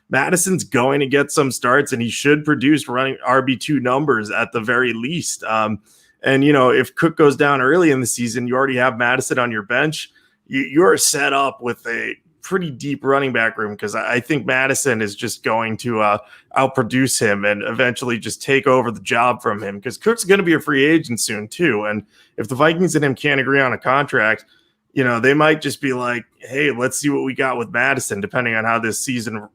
Madison's going to get some starts, and he should produce running RB2 numbers at the very least. And, if Cook goes down early in the season, you already have Madison on your bench. You're set up with a pretty deep running back room, because I think Madison is just going to outproduce him and eventually just take over the job from him, because Cook's going to be a free agent soon too. And if the Vikings and him can't agree on a contract, they might just be like, hey, let's see what we got with Madison, depending on how this season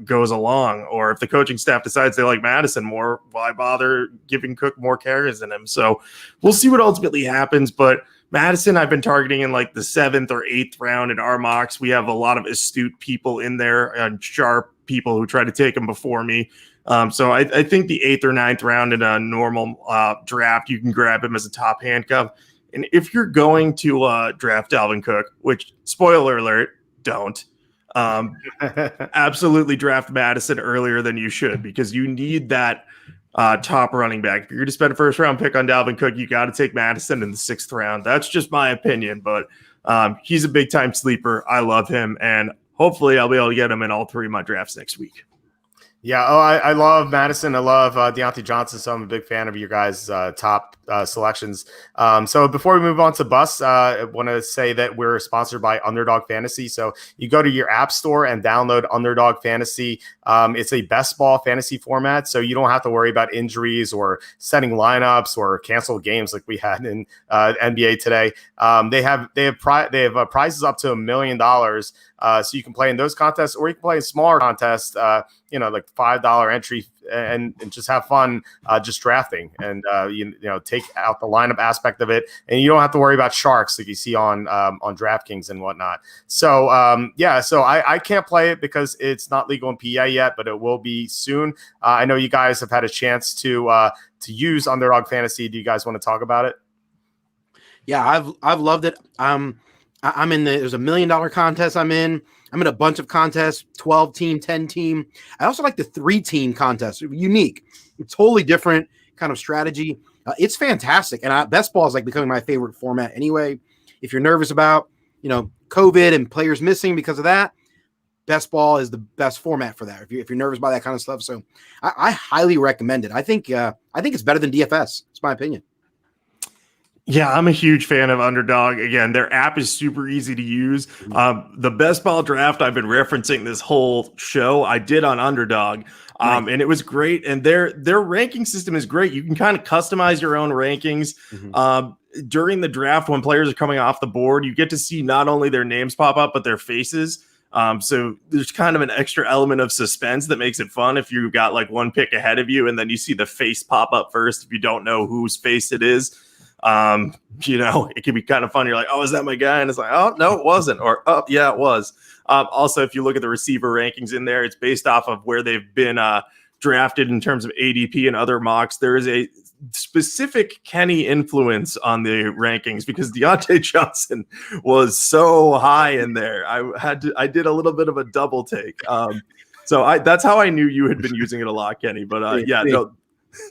goes along. Or if the coaching staff decides they like Madison more, why bother giving Cook more carries than him? So we'll see what ultimately happens. But Madison, I've been targeting in like the 7th or 8th round in our mocks. We have a lot of astute people in there and sharp people who try to take him before me. So I think the 8th or 9th round in a normal draft, you can grab him as a top handcuff. And if you're going to draft Dalvin Cook, which, spoiler alert, don't, absolutely draft Madison earlier than you should, because you need that top running back. If you're going to spend a first-round pick on Dalvin Cook, you got to take Madison in the 6th round. That's just my opinion, but he's a big-time sleeper. I love him, and hopefully I'll be able to get him in all 3 of my drafts next week. Yeah, I love Madison. I love Deontay Johnson, so I'm a big fan of your guys' top selections. So before we move on to Bus, I want to say that we're sponsored by Underdog Fantasy. So you go to your app store and download Underdog Fantasy. It's a best ball fantasy format, so you don't have to worry about injuries or setting lineups or canceled games like we had in NBA today. They have prizes up to $1 million. So you can play in those contests, or you can play in smaller contests, like $5 entry, and just have fun just drafting, and take out the lineup aspect of it, and you don't have to worry about sharks like you see on DraftKings and whatnot. So so I can't play it because it's not legal in PA yet, but it will be soon. I know you guys have had a chance to use Underdog Fantasy. Do you guys want to talk about it? Yeah, I've loved it. I'm in there's $1 million contest I'm in a bunch of contests, 12 team, 10 team. I also like the 3-team contest. Unique. It's totally different kind of strategy. It's fantastic. And best ball is like becoming my favorite format anyway. If you're nervous about, COVID and players missing because of that, best ball is the best format for that. If you're nervous about that kind of stuff. So I highly recommend it. I think it's better than DFS. It's my opinion. Yeah, I'm a huge fan of Underdog. Again, their app is super easy to use. The best ball draft I've been referencing this whole show, I did on Underdog, and it was great. And their ranking system is great. You can kind of customize your own rankings. During the draft, when players are coming off the board, you get to see not only their names pop up, but their faces. So there's kind of an extra element of suspense that makes it fun if you've got like one pick ahead of you and then you see the face pop up first if you don't know whose face it is. It can be kind of fun. You're like, oh, is that my guy? And it's like, oh, no, it wasn't. Or, oh, yeah, it was. Also, if you look at the receiver rankings in there, it's based off of where they've been drafted in terms of ADP and other mocks. There is a specific Kenny influence on the rankings because Deontay Johnson was so high in there. I did a little bit of a double take. So that's how I knew you had been using it a lot, Kenny. But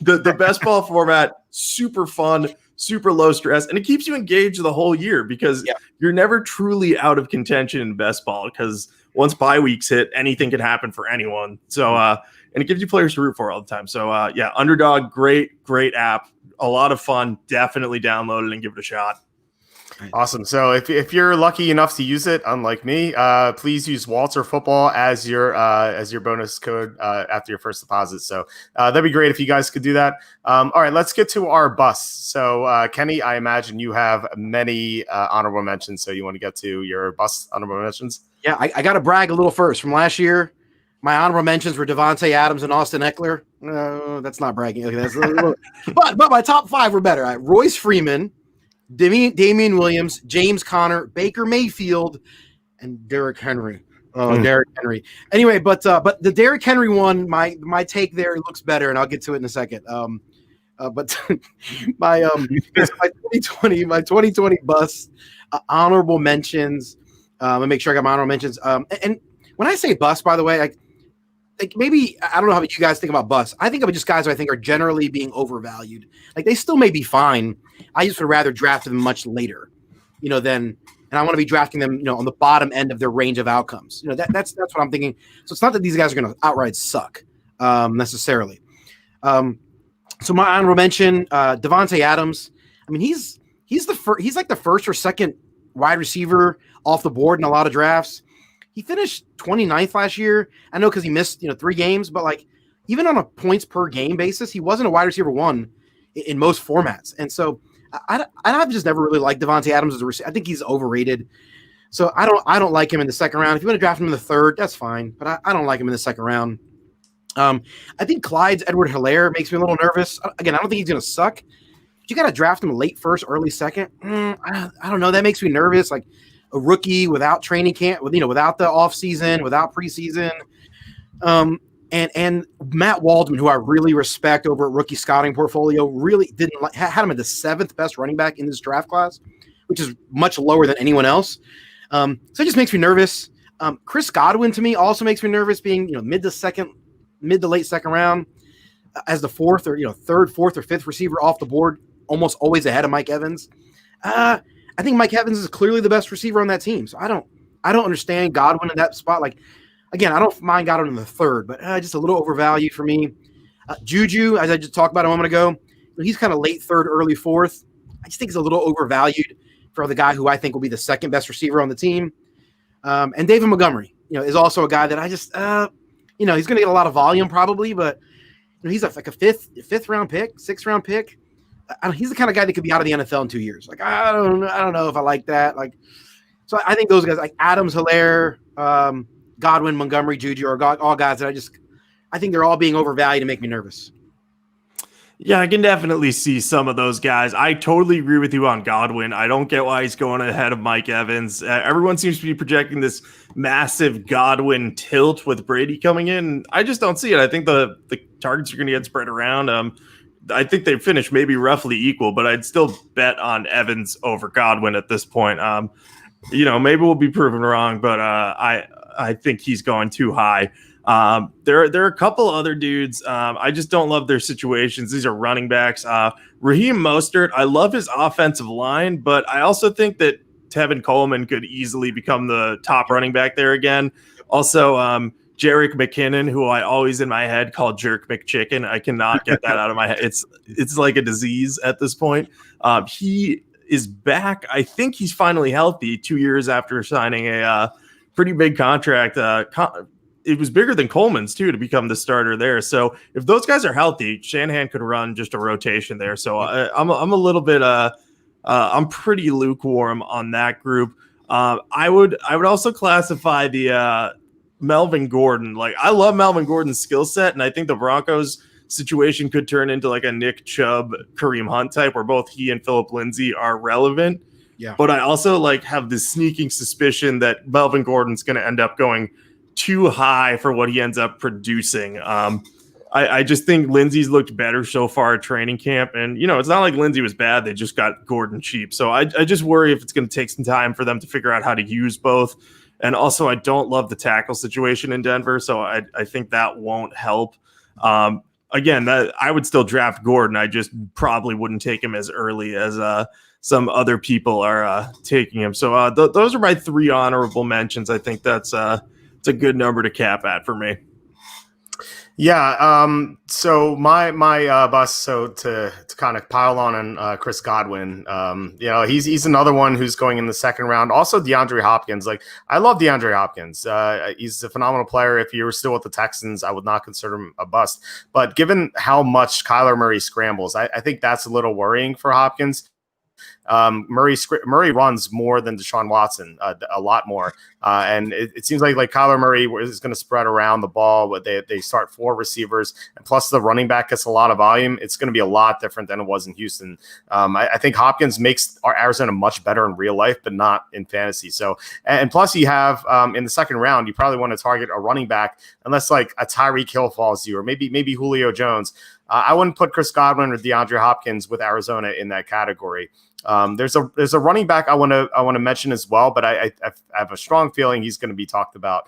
the best ball format, super fun, super low stress, and it keeps you engaged the whole year because you're never truly out of contention in best ball because once bye weeks hit, anything can happen for anyone. So, and it gives you players to root for all the time. So, Underdog, great app, a lot of fun. Definitely download it and give it a shot. Awesome. So if you're lucky enough to use it, unlike me, please use Walter Football as your bonus code after your first deposit. So that'd be great if you guys could do that. All right, let's get to our busts. So Kenny, I imagine you have many honorable mentions. So you want to get to your bust honorable mentions? Yeah, I got to brag a little first. From last year, my honorable mentions were Devontae Adams and Austin Eckler. No, that's not bragging. Okay, that's a little, but my top 5 were better. Royce Freeman, Damian Williams, James Conner, Baker Mayfield, and Derrick Henry. Derrick Henry. Anyway, but the Derrick Henry one, my take there looks better, and I'll get to it in a second. But my 2020 bust honorable mentions. Let me make sure I got my honorable mentions. And when I say bust, by the way, like maybe I don't know how you guys think about busts. I think of just guys who I think are generally being overvalued. Like they still may be fine. I just would rather draft them much later, and I want to be drafting them, on the bottom end of their range of outcomes. That's what I'm thinking. So it's not that these guys are going to outright suck necessarily. So my honorable mention, Devontae Adams. I mean, he's like the first or second wide receiver off the board in a lot of drafts. He finished 29th last year. I know because he missed 3 games, but like even on a points per game basis, he wasn't a wide receiver 1 in most formats. And so I've just never really liked Devontae Adams as a receiver. I think he's overrated. So I don't like him in the second round. If you want to draft him in the third, that's fine. But I don't like him in the second round. I think Clyde's Edward-Helaire makes me a little nervous. Again, I don't think he's going to suck. But you got to draft him late first, early second. I don't know. That makes me nervous. Like a rookie without training camp, without the off season, without preseason. And Matt Waldman, who I really respect over at Rookie Scouting Portfolio, really had him at the 7th best running back in this draft class, which is much lower than anyone else. So it just makes me nervous. Chris Godwin to me also makes me nervous, being mid to late second round as the fourth or third, fourth, or fifth receiver off the board, almost always ahead of Mike Evans. I think Mike Evans is clearly the best receiver on that team. So I don't understand Godwin in that spot. Like, again, I don't mind Godwin in the third, but just a little overvalued for me. Juju, as I just talked about a moment ago, he's kind of late third, early fourth. I just think he's a little overvalued for the guy who I think will be the second best receiver on the team. And David Montgomery, is also a guy that I just, he's going to get a lot of volume probably, but he's like a fifth round pick, 6th round pick. He's the kind of guy that could be out of the NFL in 2 years. Like, I don't know if I like that. Like, so I think those guys like Adams, Helaire, Godwin, Montgomery, Juju are all guys that I think they're all being overvalued to make me nervous. Yeah, I can definitely see some of those guys. I totally agree with you on Godwin. I don't get why he's going ahead of Mike Evans. Everyone seems to be projecting this massive Godwin tilt with Brady coming in. I just don't see it. I think the targets are going to get spread around. I think they finish maybe roughly equal, but I'd still bet on Evans over Godwin at this point. Maybe we'll be proven wrong, but I think he's going too high. There are a couple other dudes. I just don't love their situations. These are running backs. Raheem Mostert, I love his offensive line, but I also think that Tevin Coleman could easily become the top running back there again. Also, Jerick McKinnon, who I always in my head call Jerk McChicken. I cannot get that out of my head. It's like a disease at this point. He is back. I think he's finally healthy 2 years after signing a pretty big contract. It was bigger than Coleman's too to become the starter there. So if those guys are healthy, Shanahan could run just a rotation there. So I'm a little bit I'm pretty lukewarm on that group. I would also classify the Melvin Gordon. Like, I love Melvin Gordon's skill set, and I think the Broncos situation could turn into like a Nick Chubb, Kareem Hunt type, where both he and Phillip Lindsay are relevant. Yeah. But I also have this sneaking suspicion that Melvin Gordon's going to end up going too high for what he ends up producing. I just think Lindsay's looked better so far at training camp, and it's not like Lindsay was bad. They just got Gordon cheap. So I just worry if it's going to take some time for them to figure out how to use both. And also, I don't love the tackle situation in Denver, so I think that won't help. Again, I would still draft Gordon. I just probably wouldn't take him as early as some other people are taking him. So those are my 3 honorable mentions. I think that's it's a good number to cap at for me. Yeah. So my bus. So to kind of pile on Chris Godwin. He's another one who's going in the second round. Also DeAndre Hopkins. Like I love DeAndre Hopkins. He's a phenomenal player. If you were still with the Texans, I would not consider him a bust. But given how much Kyler Murray scrambles, I think that's a little worrying for Hopkins. Murray runs more than Deshaun Watson, a lot more, and it seems like Kyler Murray is going to spread around the ball. But they start 4 receivers, and plus the running back gets a lot of volume. It's going to be a lot different than it was in Houston. I think Hopkins makes Arizona much better in real life, but not in fantasy. So, and plus you have in the second round, you probably want to target a running back unless like a Tyreek Hill falls to you, or maybe Julio Jones. I wouldn't put Chris Godwin or DeAndre Hopkins with Arizona in that category. There's a running back I want to mention as well, but I have a strong feeling he's going to be talked about.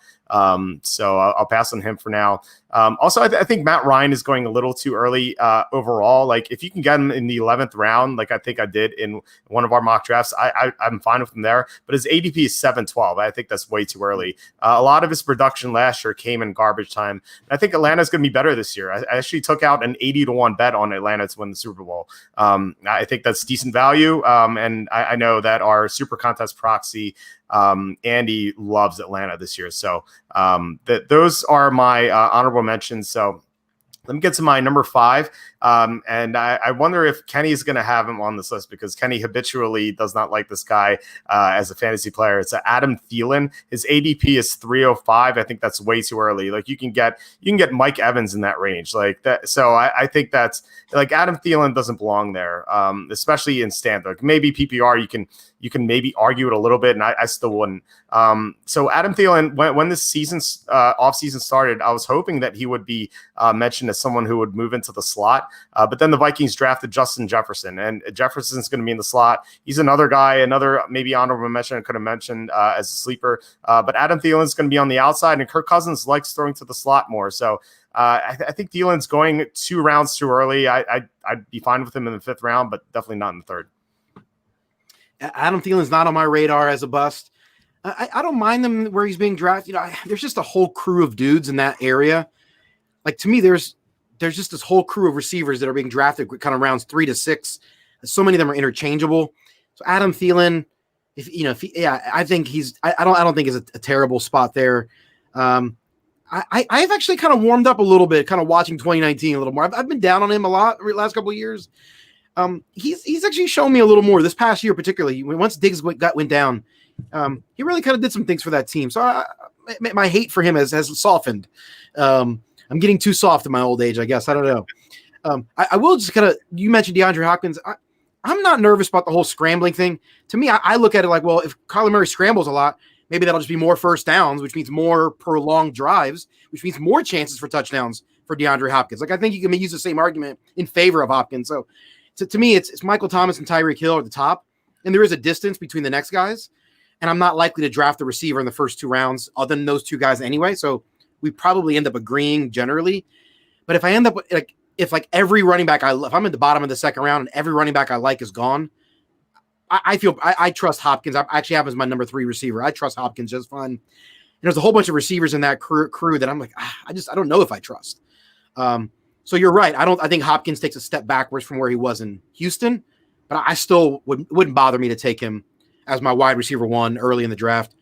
So I'll pass on him for now. Also, I think Matt Ryan is going a little too early overall. Like if you can get him in the 11th round, like I think I did in one of our mock drafts, I'm fine with him there. But his ADP is 712. I think that's way too early. A lot of his production last year came in garbage time. And I think Atlanta's going to be better this year. I actually took out an 80-1 bet on Atlanta to win the Super Bowl. I think that's decent value. And I know that our Super Contest proxy, Andy, loves Atlanta this year. So those are my honorable mentions. So let me get to my number 5. And I wonder if Kenny is going to have him on this list because Kenny habitually does not like this guy as a fantasy player. It's Adam Thielen. His ADP is 305. I think that's way too early. Like you can get Mike Evans in that range like that. So I think that's like Adam Thielen doesn't belong there, especially in standard. Maybe PPR you can maybe argue it a little bit, and I still wouldn't. So Adam Thielen, when this season's off season started, I was hoping that he would be mentioned as someone who would move into the slot. But then the Vikings drafted Justin Jefferson, and Jefferson's going to be in the slot. He's another guy, another maybe honorable mention I could have mentioned as a sleeper. But Adam Thielen's going to be on the outside, and Kirk Cousins likes throwing to the slot more. So I think Thielen's going 2 rounds too early. I'd be fine with him in the 5th round, but definitely not in the 3rd. Adam Thielen's not on my radar as a bust. I don't mind them where he's being drafted. There's just a whole crew of dudes in that area. Like to me, there's just this whole crew of receivers that are being drafted kind of rounds 3 to 6. So many of them are interchangeable. So Adam Thielen, I think I don't think is a terrible spot there. I've actually kind of warmed up a little bit, kind of watching 2019 a little more. I've been down on him a lot the last couple of years. He's actually shown me a little more this past year, particularly once Diggs went down. He really kind of did some things for that team. So my hate for him has softened. I'm getting too soft in my old age, I guess. I don't know. I will just kind of, you mentioned DeAndre Hopkins. I'm not nervous about the whole scrambling thing. To me, I look at it like, well, if Kyler Murray scrambles a lot, maybe that'll just be more first downs, which means more prolonged drives, which means more chances for touchdowns for DeAndre Hopkins. Like I think you can use the same argument in favor of Hopkins. So to me, it's Michael Thomas and Tyreek Hill at the top, and there is a distance between the next guys. And I'm not likely to draft the receiver in the first 2 rounds other than those 2 guys anyway. So we probably end up agreeing generally. But if I end up with if every running back if I'm at the bottom of the 2nd round and every running back I like is gone, I feel I trust Hopkins. I actually have him as my number 3 receiver. I trust Hopkins just fine. And there's a whole bunch of receivers in that crew that I'm like, I don't know if I trust. So you're right. I think Hopkins takes a step backwards from where he was in Houston, but I still wouldn't bother me to take him as my wide receiver 1 early in the draft.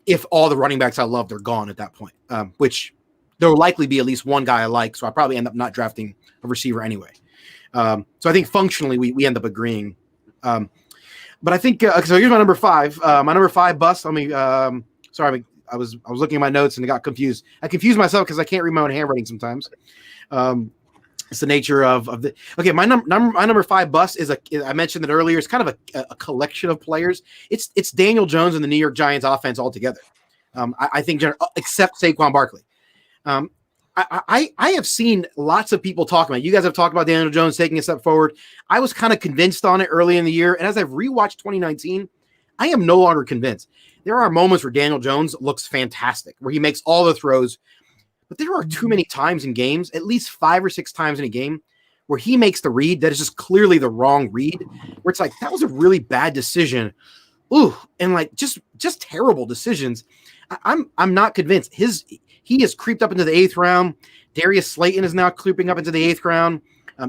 If all the running backs I loved are gone at that point, which there will likely be at least one guy I like. So I probably end up not drafting a receiver anyway. So I think functionally we end up agreeing. But I think, so here's my number 5, my number 5 bust. Sorry, I was looking at my notes and I got confused. I confused myself because I can't read my own handwriting sometimes. It's the nature of the. Okay, my number 5 bust is I mentioned it earlier. It's kind of a collection of players. It's Daniel Jones and the New York Giants offense altogether. I think except Saquon Barkley. I have seen lots of people talk about it. You guys have talked about Daniel Jones taking a step forward. I was kind of convinced on it early in the year, and as I've rewatched 2019, I am no longer convinced. There are moments where Daniel Jones looks fantastic, where he makes all the throws. But there are too many times in games, at least 5 or 6 times in a game, where he makes the read that is just clearly the wrong read, where it's like, that was a really bad decision. Ooh, and just terrible decisions. I'm not convinced. His he has creeped up into the 8th round. Darius Slayton is now creeping up into the 8th round.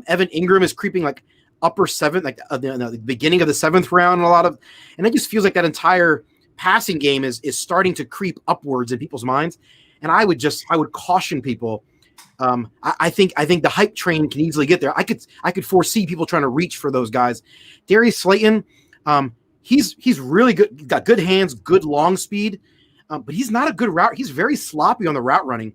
Evan Ingram is creeping like upper 7th, like the beginning of the 7th round. And it just feels like that entire passing game is starting to creep upwards in people's minds. And I would caution people. I think the hype train can easily get there. I could foresee people trying to reach for those guys. Darius Slayton, he's really good. He's got good hands, good long speed, but he's not a good route. He's very sloppy on the route running.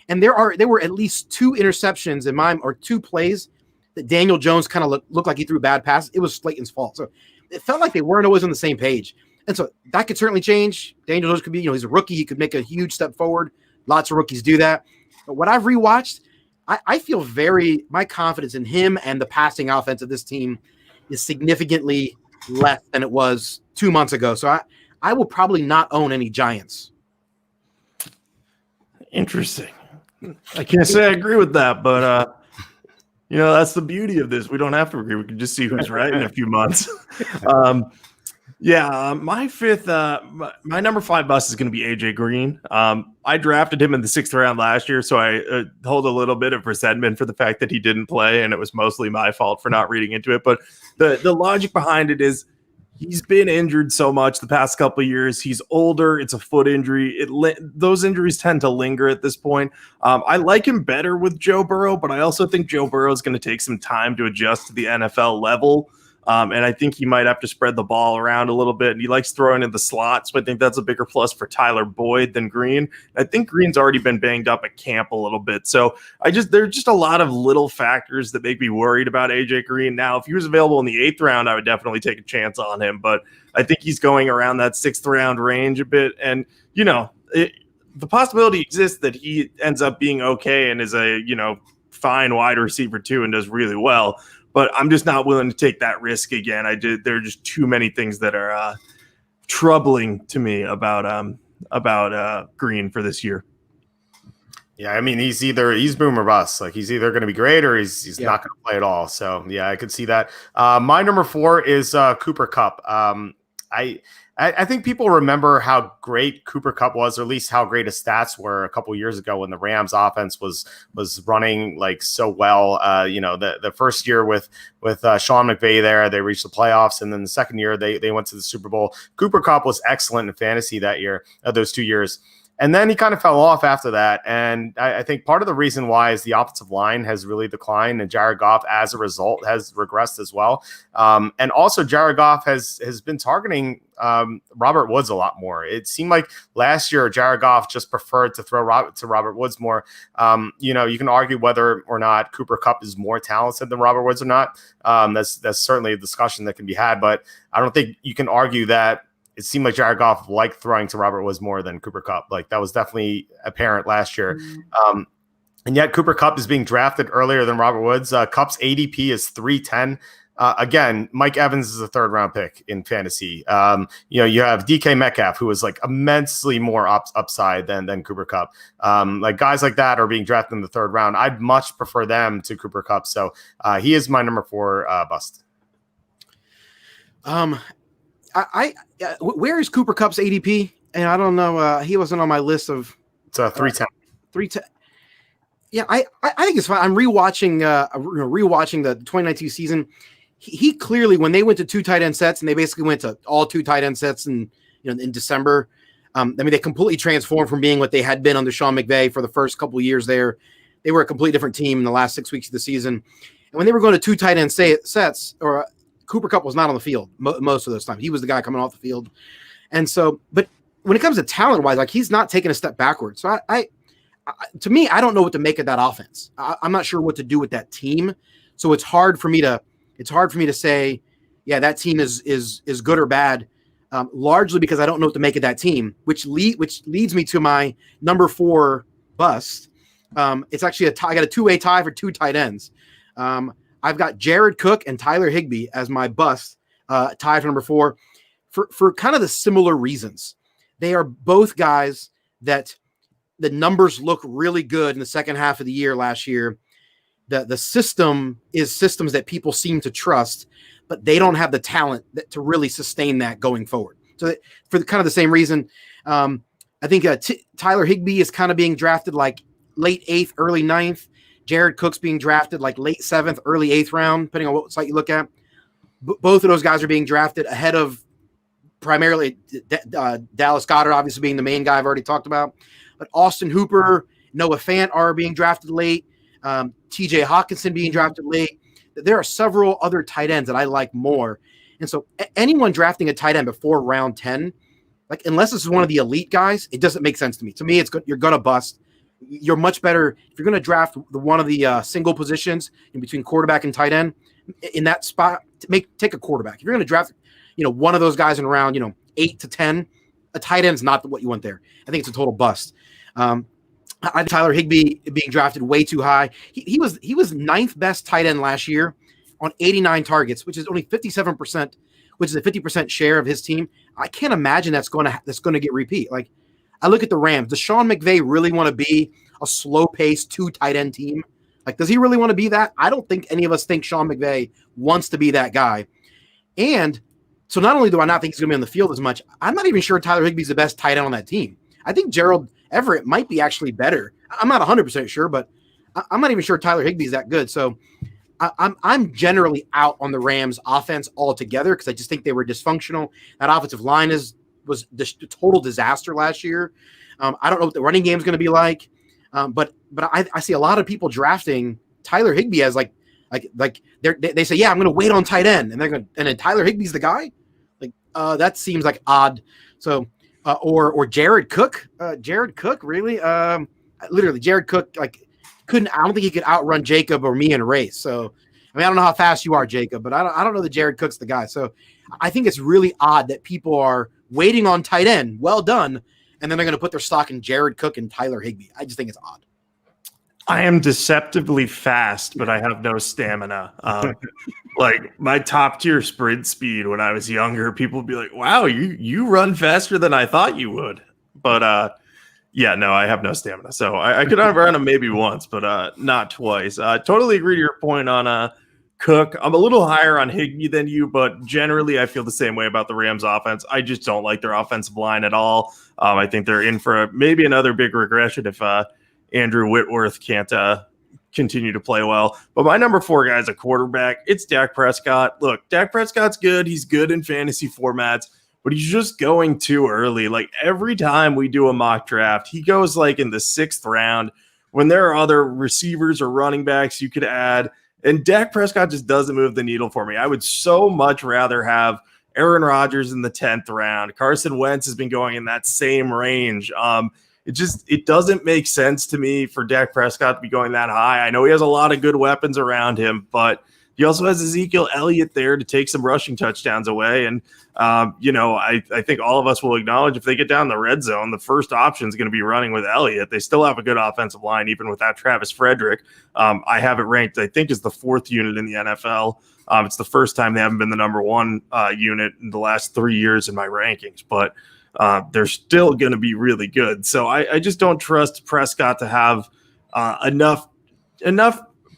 And there were at least 2 interceptions or 2 plays that Daniel Jones kind of looked like he threw bad passes. It was Slayton's fault. So it felt like they weren't always on the same page. And so that could certainly change. Daniel Jones could be, he's a rookie. He could make a huge step forward. Lots of rookies do that. But what I've rewatched, I feel my confidence in him and the passing offense of this team is significantly less than it was 2 months ago. So I will probably not own any Giants. Interesting. I can't say I agree with that, but that's the beauty of this. We don't have to agree. We can just see who's right in a few months. My 5th, my number 5 bust is going to be AJ Green. I drafted him in the 6th round last year, so I hold a little bit of resentment for the fact that he didn't play, and it was mostly my fault for not reading into it. But the logic behind it is he's been injured so much the past couple of years. He's older. It's a foot injury. Those injuries tend to linger at this point. I like him better with Joe Burrow, but I also think Joe Burrow is going to take some time to adjust to the NFL level. And I think he might have to spread the ball around a little bit. And he likes throwing in the slot. So I think that's a bigger plus for Tyler Boyd than Green. I think Green's already been banged up at camp a little bit. So there's just a lot of little factors that make me worried about AJ Green. Now, if he was available in the 8th round, I would definitely take a chance on him. But I think he's going around that 6th round range a bit. And, the possibility exists that he ends up being okay and is a, fine wide receiver too and does really well. But I'm just not willing to take that risk again. There are just too many things that are troubling to me about Green for this year. Yeah, I mean, he's boom or bust. Like he's either going to be great or he's not going to play at all. So yeah, I could see that. My number 4 is Cooper Kupp. I think people remember how great Cooper Kupp was, or at least how great his stats were a couple years ago when the Rams offense was running like so well. The first year with Sean McVay there, they reached the playoffs, and then the second year they went to the Super Bowl. Cooper Kupp was excellent in fantasy that year, those 2 years. And then he kind of fell off after that. And I think part of the reason why is the offensive line has really declined, and Jared Goff, as a result, has regressed as well. And also Jared Goff has been targeting Robert Woods a lot more. It seemed like last year Jared Goff just preferred to throw to Robert Woods more. You can argue whether or not Cooper Kupp is more talented than Robert Woods or not. That's certainly a discussion that can be had, but I don't think you can argue that it seemed like Jared Goff liked throwing to Robert Woods more than Cooper Kupp. Like that was definitely apparent last year. And yet Cooper Kupp is being drafted earlier than Robert Woods. Kupp's ADP is 310. Again, Mike Evans is a 3rd round pick in fantasy. You have DK Metcalf, who is like immensely more upside than Cooper Kupp. Like guys like that are being drafted in the 3rd round. I'd much prefer them to Cooper Kupp. So he is my number 4 bust. Where is Cooper Kupp's ADP? And I don't know. He wasn't on my list of. It's 310. 310. Yeah, I think it's fine. I'm rewatching the 2019 season. He clearly, when they went to 2 tight end sets, and they basically went to all 2 tight end sets in December. They completely transformed from being what they had been under Sean McVay for the first couple of years there. They were a completely different team in the last 6 weeks of the season. And when they were going to 2 tight end sets, or Cooper Kupp was not on the field most of those times. He was the guy coming off the field. And so, but when it comes to talent-wise, like he's not taking a step backwards. So to me, I don't know what to make of that offense. I'm not sure what to do with that team. So it's hard for me to say, yeah, that team is good or bad, largely because I don't know what to make of that team, which leads me to my number 4 bust. It's actually I got a 2-way tie for 2 tight ends. I've got Jared Cook and Tyler Higbee as my bust, tied for number 4 for kind of the similar reasons. They are both guys that the numbers look really good in the second half of the year last year. The system is systems that people seem to trust, but they don't have the talent to really sustain that going forward. So for kind of the same reason, I think Tyler Higbee is kind of being drafted like late 8th, early 9th. Jared Cook's being drafted like late 7th, early 8th round, depending on what site you look at. Both of those guys are being drafted ahead of primarily Dallas Goedert, obviously being the main guy I've already talked about. But Austin Hooper, Noah Fant are being drafted late. TJ Hawkinson being drafted late. There are several other tight ends that I like more. And so anyone drafting a tight end before round 10, like unless this is one of the elite guys, it doesn't make sense to me. To me, it's good. You're going to bust. You're much better if you're going to draft one of the single positions in between quarterback and tight end in that spot. Take a quarterback. If you're going to draft, one of those guys in round, 8 to 10, a tight end's not what you want there. I think it's a total bust. Tyler Higbee being drafted way too high. He was 9th best tight end last year on 89 targets, which is only 57%, which is a 50% share of his team. I can't imagine that's going to get repeat. Like I look at the Rams. Does Sean McVay really want to be a slow-paced 2 tight end team? Like, does he really want to be that? I don't think any of us think Sean McVay wants to be that guy. And so not only do I not think he's going to be on the field as much, I'm not even sure Tyler Higbee's the best tight end on that team. I think Gerald Everett might be actually better. I'm not 100% sure, but I'm not even sure Tyler Higbee's that good. So I'm generally out on the Rams offense altogether because I just think they were dysfunctional. That offensive line was a total disaster last year. I don't know what the running game is going to be like, but I see a lot of people drafting Tyler Higbee as like they say, yeah, I'm going to wait on tight end, and and then Tyler Higbee's the guy. Like that seems like odd. So or Jared Cook, really? Literally, Jared Cook I don't think he could outrun Jacob or me in a race. So, I mean, I don't know how fast you are, Jacob, but I don't know that Jared Cook's the guy. So, I think it's really odd that people are waiting on tight end. Well done. And then they're going to put their stock in Jared Cook and Tyler Higbee. I just think it's odd. I am deceptively fast, but I have no stamina. Like my top tier sprint speed when I was younger, people would be like, wow, you run faster than I thought you would. But, yeah, no, I have no stamina. So I could run him maybe once, but not twice. Totally agree to your point on Cook. I'm a little higher on Higbee than you, but generally I feel the same way about the Rams offense. I just don't like their offensive line at all. I think they're in for maybe another big regression if Andrew Whitworth can't continue to play well. But my number 4 guy is a quarterback. It's Dak Prescott. Look, Dak Prescott's good. He's good in fantasy formats, but he's just going too early. Like every time we do a mock draft, he goes like in the 6th round when there are other receivers or running backs you could add. And Dak Prescott just doesn't move the needle for me. I would so much rather have Aaron Rodgers in the 10th round. Carson Wentz has been going in that same range. It doesn't make sense to me for Dak Prescott to be going that high. I know he has a lot of good weapons around him, but he also has Ezekiel Elliott there to take some rushing touchdowns away. And, I think all of us will acknowledge if they get down the red zone, the first option is going to be running with Elliott. They still have a good offensive line, even without Travis Frederick. I have it ranked, I think, as the 4th unit in the NFL. It's the first time they haven't been the number 1 unit in the last 3 years in my rankings, but they're still going to be really good. So I just don't trust Prescott to have enough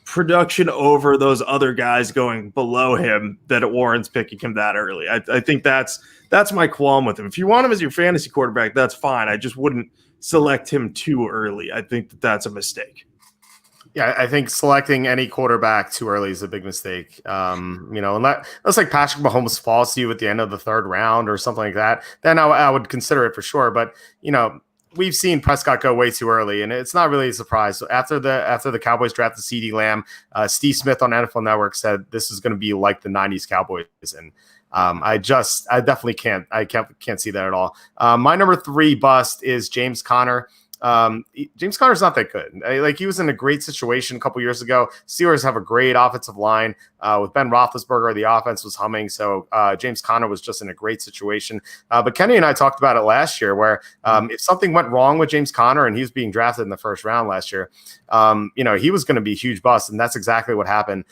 production over those other guys going below him that it warrants picking him that early. I think that's my qualm with him. If you want him as your fantasy quarterback, that's fine. I just wouldn't select him too early. I think that's a mistake. Yeah, I think selecting any quarterback too early is a big mistake. Unless like Patrick Mahomes falls to you at the end of the 3rd round or something like that, then I would consider it for sure. But we've seen Prescott go way too early, and it's not really a surprise. So after the Cowboys drafted CeeDee Lamb, Steve Smith on NFL Network said this is going to be like the '90s Cowboys, and I definitely can't see that at all. My number 3 bust is James Conner. James Conner's not that good. He was in a great situation a couple years ago. Steelers have a great offensive line with Ben Roethlisberger. The offense was humming, so James Conner was just in a great situation. But Kenny and I talked about it last year, where if something went wrong with James Conner and he was being drafted in the 1st round last year, he was going to be a huge bust, and that's exactly what happened.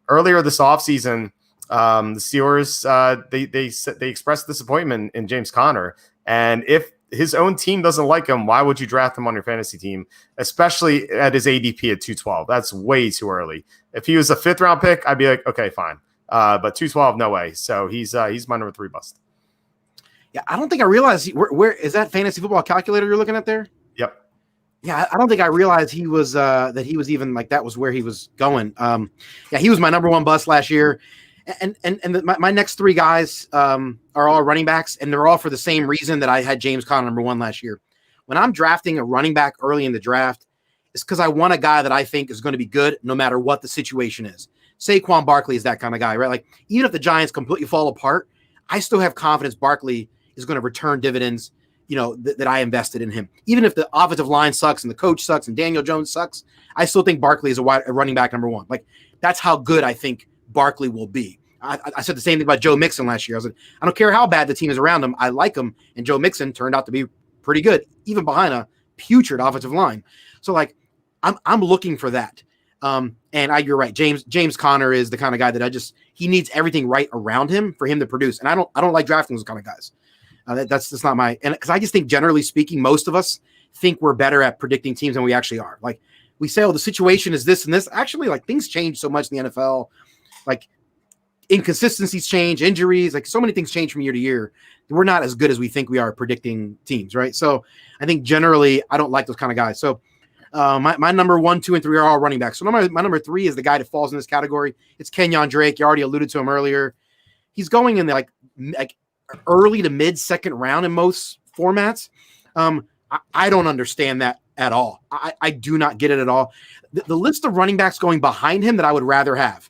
Earlier this offseason, the Steelers they expressed disappointment in James Conner, and if his own team doesn't like him, why would you draft him on your fantasy team, especially at his ADP at 212? That's way too early. If he was a 5th round pick, I'd be like, okay, fine. But 212, no way. So he's my number 3 bust. Yeah, I don't think I realized where is that fantasy football calculator you're looking at there? Yep. Yeah, I don't think I realized he was that he was even like that was where he was going. Yeah, he was my number one bust last year, and my next three guys are all running backs, and they're all for the same reason that I had James Conner number one last year. When I'm drafting a running back early in the draft, it's because I want a guy that I think is going to be good no matter what the situation is. Saquon Barkley is that kind of guy, right? Like even if the Giants completely fall apart, I still have confidence Barkley is going to return dividends, that I invested in him. Even if the offensive line sucks and the coach sucks and Daniel Jones sucks, I still think Barkley is a running back number one. Like that's how good I think Barkley will be. I said the same thing about Joe Mixon last year. I was like, I don't care how bad the team is around him. I like him. And Joe Mixon turned out to be pretty good, even behind a putrid offensive line. So like, I'm looking for that. You're right. James Conner is the kind of guy that he needs everything right around him for him to produce. And I don't like drafting those kind of guys. That's not because I just think generally speaking, most of us think we're better at predicting teams than we actually are. Like we say, oh, the situation is this and this. Actually, like things change so much in the NFL. Like inconsistencies change, injuries, like so many things change from year to year. We're not as good as we think we are at predicting teams, right? So I think generally I don't like those kind of guys. So my number 1, 2, and 3 are all running backs. So my number 3 is the guy that falls in this category. It's Kenyon Drake. You already alluded to him earlier. He's going in the like early to mid second round in most formats. I don't understand that at all. I do not get it at all. The list of running backs going behind him that I would rather have.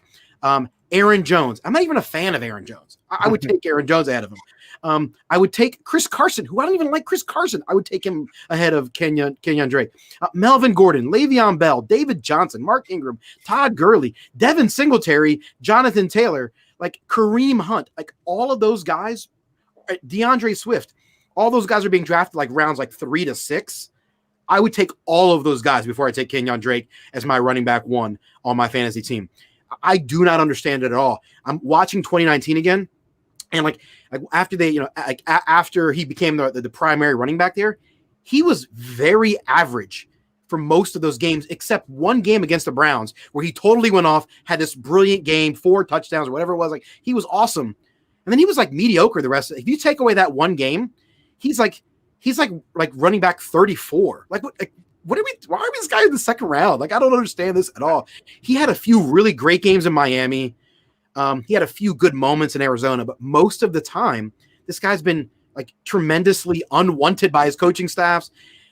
Aaron Jones. I'm not even a fan of Aaron Jones. I would take Aaron Jones ahead of him. I would take Chris Carson, who I don't even like Chris Carson. I would take him ahead of Kenyon Drake. Melvin Gordon, Le'Veon Bell, David Johnson, Mark Ingram, Todd Gurley, Devin Singletary, Jonathan Taylor, like Kareem Hunt, like all of those guys, DeAndre Swift, all those guys are being drafted like rounds like 3 to 6. I would take all of those guys before I take Kenyon Drake as my running back 1 on my fantasy team. I do not understand it at all. I'm watching 2019 again. And like after after he became the primary running back there, he was very average for most of those games, except one game against the Browns where he totally went off, had this brilliant game, 4 touchdowns or whatever it was. Like he was awesome. And then he was like mediocre the rest of it. If you take away that one game, he's like running back 34. Like what? Why are we this guy in the second round? Like I don't understand this at all. He had a few really great games in Miami. He had a few good moments in Arizona, but most of the time, this guy's been like tremendously unwanted by his coaching staffs.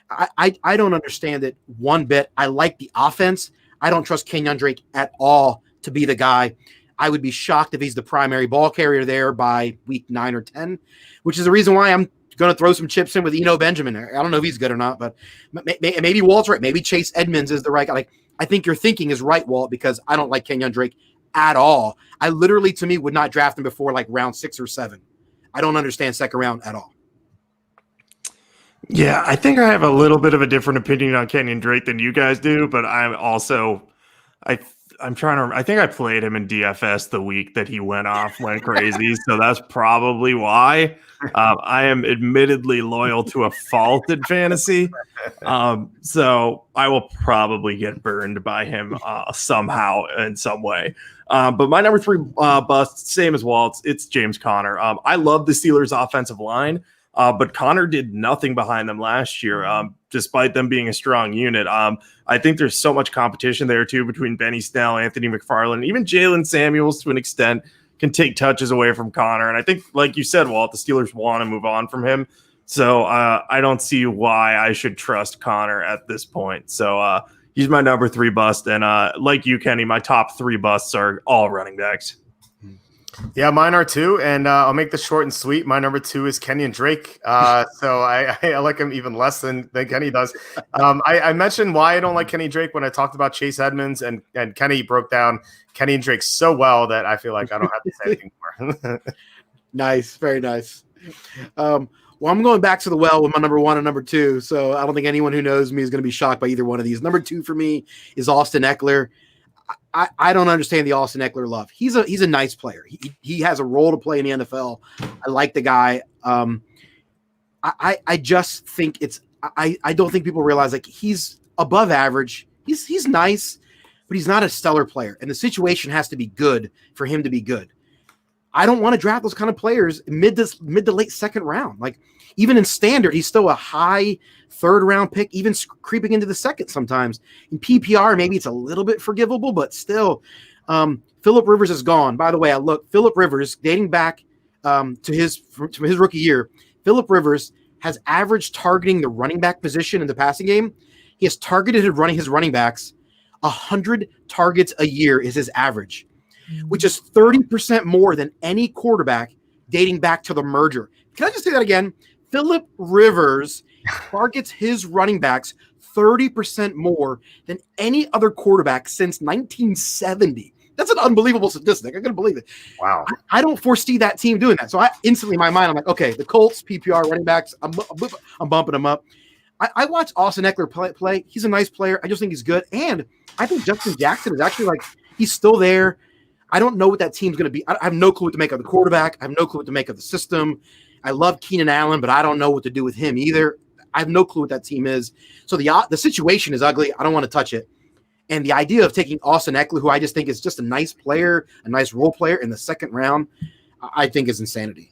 I don't understand it one bit. I like the offense. I don't trust Kenyon Drake at all to be the guy. I would be shocked if he's the primary ball carrier there by week 9 or 10, which is the reason why I'm going to throw some chips in with Eno Benjamin. I don't know if he's good or not, but maybe Walt's right. Maybe Chase Edmonds is the right guy. Like I think your thinking is right, Walt, because I don't like Kenyon Drake at all. I literally, to me, would not draft him before like round 6 or 7. I don't understand second round at all. Yeah, I think I have a little bit of a different opinion on Kenyon Drake than you guys do, but I'm also I'm trying to. I think I played him in DFS the week that he went crazy, so that's probably why. I am admittedly loyal to a fault in fantasy, so I will probably get burned by him somehow in some way. But my number 3 bust, same as Walt's, it's James Conner. I love the Steelers' offensive line. But Conner did nothing behind them last year, despite them being a strong unit. I think there's so much competition there, too, between Benny Snell, Anthony McFarland, even Jalen Samuels, to an extent, can take touches away from Conner. And I think, like you said, Walt, the Steelers want to move on from him. So I don't see why I should trust Conner at this point. So he's my number 3 bust. And like you, Kenny, my top 3 busts are all running backs. Yeah, mine are too, and I'll make this short and sweet. My number 2 is Kenyon Drake. So I like him even less than Kenny does. I mentioned why I don't like Kenny Drake when I talked about Chase Edmonds, and Kenny broke down Kenyon Drake so well that I feel like I don't have to say anything more. Nice, very nice. Well, I'm going back to the well with my number 1 and number 2, so I don't think anyone who knows me is going to be shocked by either one of these. Number 2 for me is Austin Eckler. I don't understand the Austin Eckler love. He's a nice player. He has a role to play in the NFL. I like the guy. I just think I don't think people realize like he's above average. He's nice, but he's not a stellar player. And the situation has to be good for him to be good. I don't want to draft those kind of players mid to late second round. Like even in standard, he's still a high third round pick, even creeping into the second sometimes. In PPR, maybe it's a little bit forgivable, but still, Phillip Rivers is gone. By the way, Phillip Rivers, dating back to his rookie year, Phillip Rivers has averaged targeting the running back position in the passing game. He has targeted his running backs 100 targets a year is his average, which is 30% more than any quarterback dating back to the merger. Can I just say that again? Phillip Rivers targets his running backs 30% more than any other quarterback since 1970. That's an unbelievable statistic. I couldn't believe it. Wow. I don't foresee that team doing that. So I instantly, in my mind, I'm like, okay, the Colts, PPR running backs, I'm bumping them up. I watched Austin Eckler play. He's a nice player. I just think he's good. And I think Justin Jackson is actually he's still there. I don't know what that team's going to be. I have no clue what to make of the quarterback. I have no clue what to make of the system. I love Keenan Allen, but I don't know what to do with him either. I have no clue what that team is. So the situation is ugly. I don't want to touch it. And the idea of taking Austin Eckler, who I just think is just a nice player, a nice role player in the second round, I think is insanity.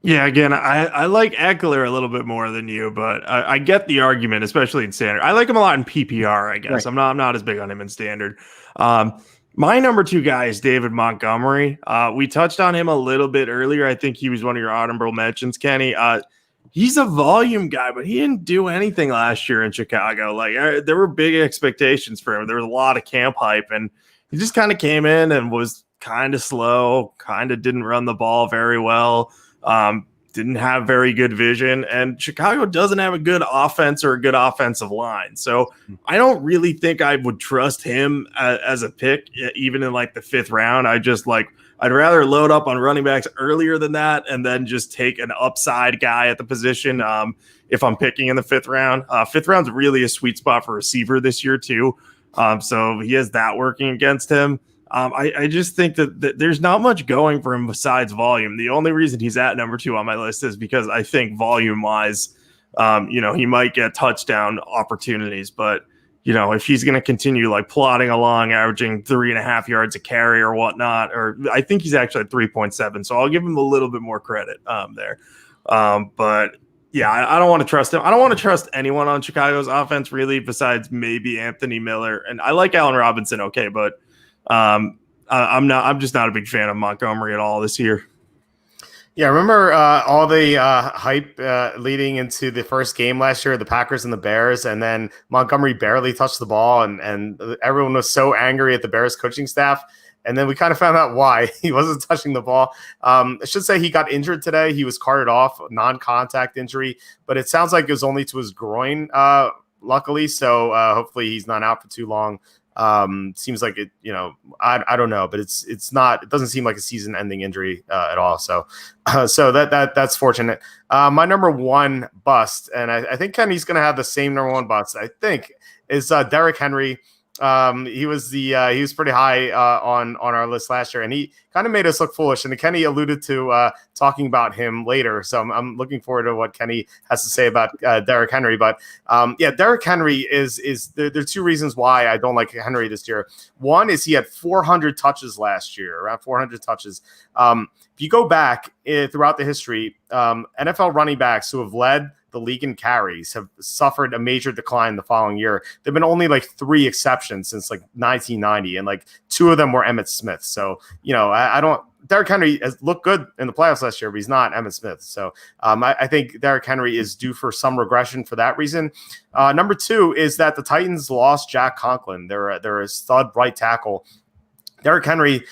Yeah, again, I like Eckler a little bit more than you, but I get the argument, especially in standard. I like him a lot in PPR, I guess. Right. I'm not as big on him in standard. My number 2 guy is David Montgomery. We touched on him a little bit earlier. I think he was one of your honorable mentions, Kenny. He's a volume guy, but he didn't do anything last year in Chicago. There were big expectations for him. There was a lot of camp hype, and he just kind of came in and was kind of slow, kind of didn't run the ball very well. Didn't have very good vision, and Chicago doesn't have a good offense or a good offensive line. So I don't really think I would trust him as a pick, even in the 5th round. I'd rather load up on running backs earlier than that and then just take an upside guy at the position. If I'm picking in the 5th round, 5th round's really a sweet spot for receiver this year too. So he has that working against him. I just think that there's not much going for him besides volume. The only reason he's at number 2 on my list is because I think volume wise, he might get touchdown opportunities, but if he's going to continue plodding along, averaging 3.5 yards a carry or whatnot, or I think he's actually at 3.7. So I'll give him a little bit more credit there. But yeah, I don't want to trust him. I don't want to trust anyone on Chicago's offense really, besides maybe Anthony Miller. And I like Allen Robinson. Okay. But I'm just not a big fan of Montgomery at all this year. Yeah, remember all the hype leading into the first game last year, the Packers and the Bears, and then Montgomery barely touched the ball, and everyone was so angry at the Bears coaching staff. And then we kind of found out why he wasn't touching the ball. I should say he got injured today. He was carted off, non-contact injury, but it sounds like it was only to his groin, luckily. So hopefully he's not out for too long. Seems like it, I don't know, but it's not, it doesn't seem like a season ending injury at all. So that's fortunate. My number 1 bust, and I think Kenny's going to have the same number 1 bust, I think, is Derrick Henry. He was pretty high on our list last year, and he kind of made us look foolish. And Kenny alluded to talking about him later, so I'm looking forward to what Kenny has to say about Derrick Henry. But Derrick Henry is there are 2 reasons why I don't like Henry this year. One is he had 400 touches last year, around 400 touches. If you go back throughout the history, NFL running backs who have led the league in carries have suffered a major decline the following year. There've been only 3 exceptions since 1990, and 2 of them were Emmitt Smith. So, I don't. Derrick Henry has looked good in the playoffs last year, but he's not Emmitt Smith. So I think Derrick Henry is due for some regression for that reason. Number 2 is that the Titans lost Jack Conklin. They're a stud right tackle. Derrick Henry,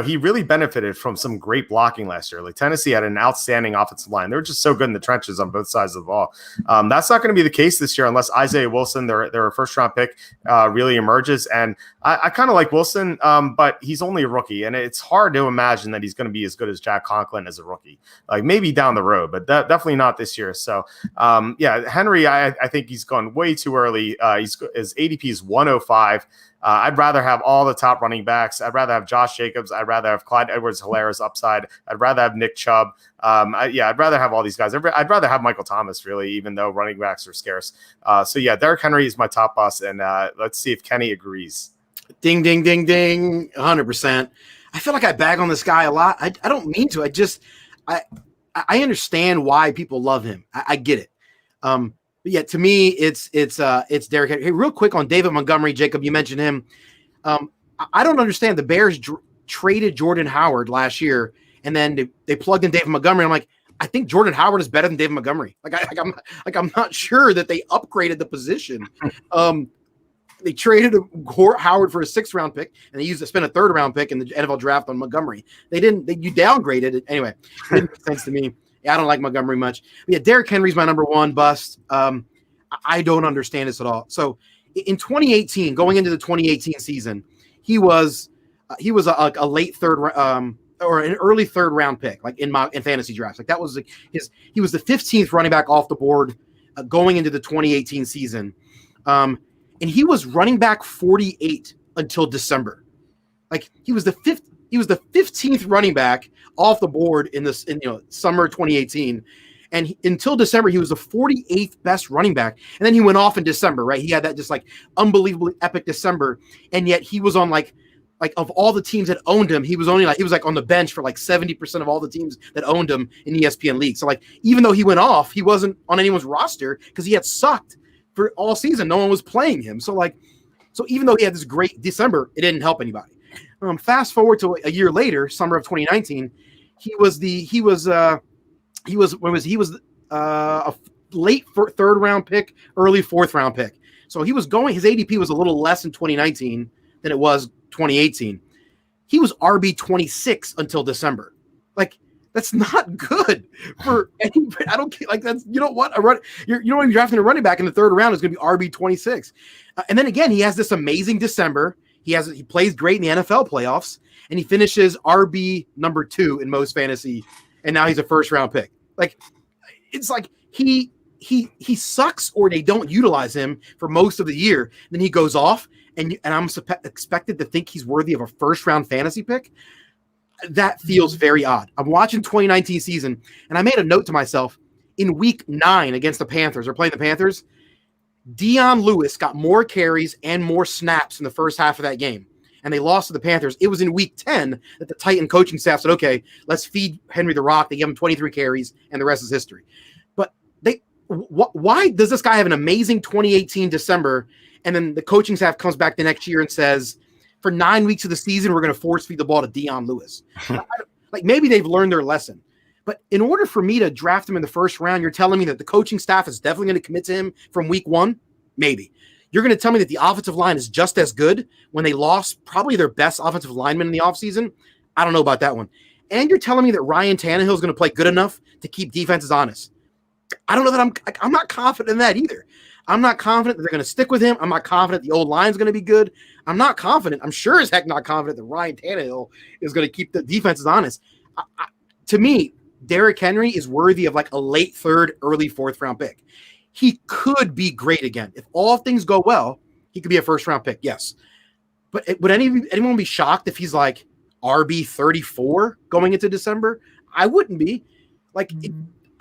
he really benefited from some great blocking last year. Tennessee had an outstanding offensive line. They were just so good in the trenches on both sides of the ball. That's not going to be the case this year unless Isaiah Wilson, their first-round pick, really emerges. And I kind of like Wilson, but he's only a rookie, and it's hard to imagine that he's going to be as good as Jack Conklin as a rookie. Maybe down the road, but definitely not this year. So, Henry, I think he's gone way too early. His ADP is 105. I'd rather have all the top running backs. I'd rather have Josh Jacobs. I'd rather have Clyde Edwards-Hilaire's upside. I'd rather have Nick Chubb. I'd rather have all these guys. I'd rather have Michael Thomas, really, even though running backs are scarce. Derrick Henry is my top bust, and let's see if Kenny agrees. Ding, ding, ding, ding, 100%. I feel like I bag on this guy a lot. I don't mean to. I understand why people love him. I get it. But yeah, to me, it's Derrick Henry. Hey, real quick on David Montgomery, Jacob, you mentioned him. I don't understand. The Bears traded Jordan Howard last year, and then they plugged in David Montgomery. I'm like, I think Jordan Howard is better than David Montgomery. I'm not sure that they upgraded the position. They traded Howard for a 6th round pick, and they spent a 3rd round pick in the NFL draft on Montgomery. You downgraded it anyway. It didn't make sense to me. Yeah, I don't like Montgomery much. But yeah, Derrick Henry's my number 1 bust. I don't understand this at all. So in 2018, going into the 2018 season, he was a late 3rd or an early 3rd round pick, like in fantasy drafts. Like that was he was the 15th running back off the board going into the 2018 season. And he was running back 48 until December. Like he was the 15th running back off the board in summer 2018. And until December, he was the 48th best running back. And then he went off in December, right? He had that just like unbelievably epic December. And yet he was on like of all the teams that owned him, he was on the bench for like 70% of all the teams that owned him in the ESPN league. So like, even though he went off, he wasn't on anyone's roster because he had sucked for all season. No one was playing him. So even though he had this great December, it didn't help anybody. Fast forward to a year later, summer of 2019, he was a late 3rd round pick, early 4th round pick. So his ADP was a little less in 2019 than it was 2018. He was RB 26 until December. Like, that's not good for anybody. I don't care. Like that's, you know what? You're drafting a running back in the 3rd round is going to be RB 26. And then again, he has this amazing December. He plays great in the NFL playoffs, and he finishes RB number 2 in most fantasy. And now he's a 1st round pick. Like, it's like he sucks, or they don't utilize him for most of the year. Then he goes off, and I'm expected to think he's worthy of a 1st round fantasy pick. That feels very odd. I'm watching 2019 season, and I made a note to myself in week 9 against the Panthers. They're playing the Panthers. Dion Lewis got more carries and more snaps in the first half of that game, and they lost to the Panthers. It was in week 10 that the Titan coaching staff said, okay, let's feed Henry the rock. They gave him 23 carries, and the rest is history. But why does this guy have an amazing 2018 December, and then the coaching staff comes back the next year and says, for 9 weeks of the season, we're going to force feed the ball to Dion Lewis? Like, maybe they've learned their lesson. But in order for me to draft him in the 1st round, you're telling me that the coaching staff is definitely going to commit to him from week 1? Maybe. You're going to tell me that the offensive line is just as good when they lost probably their best offensive lineman in the offseason? I don't know about that one. And you're telling me that Ryan Tannehill is going to play good enough to keep defenses honest? I don't know that I'm not confident in that either. I'm not confident that they're going to stick with him. I'm not confident the old line is going to be good. I'm not confident. I'm sure as heck not confident that Ryan Tannehill is going to keep the defenses honest. To me, Derrick Henry is worthy of like a late 3rd, early 4th round pick. He could be great again. If all things go well, he could be a 1st round pick, yes. But would anyone be shocked if he's like RB 34 going into December? I wouldn't be. Like,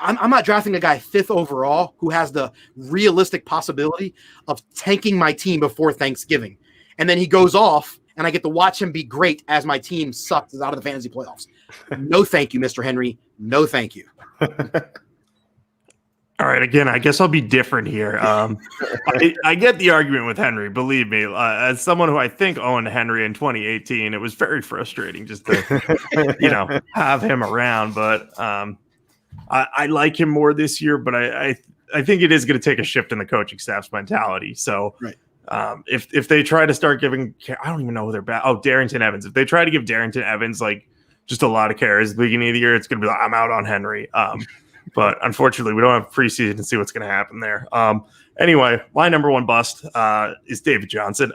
I'm not drafting a guy 5th overall who has the realistic possibility of tanking my team before Thanksgiving. And then he goes off, and I get to watch him be great as my team sucks out of the fantasy playoffs. No, thank you, Mr. Henry. No, thank you. All right. Again, I guess I'll be different here. I get the argument with Henry. Believe me, as someone who I think owned Henry in 2018, it was very frustrating just to, have him around. But I like him more this year. But I think it is going to take a shift in the coaching staff's mentality. So right. If they try to start giving, I don't even know who they're back. Oh, Darrington Evans. If they try to give Darrington Evans like just a lot of carries at the beginning of the year, it's going to be like, I'm out on Henry. But unfortunately, we don't have preseason to see what's going to happen there. Anyway, my number 1 bust is David Johnson.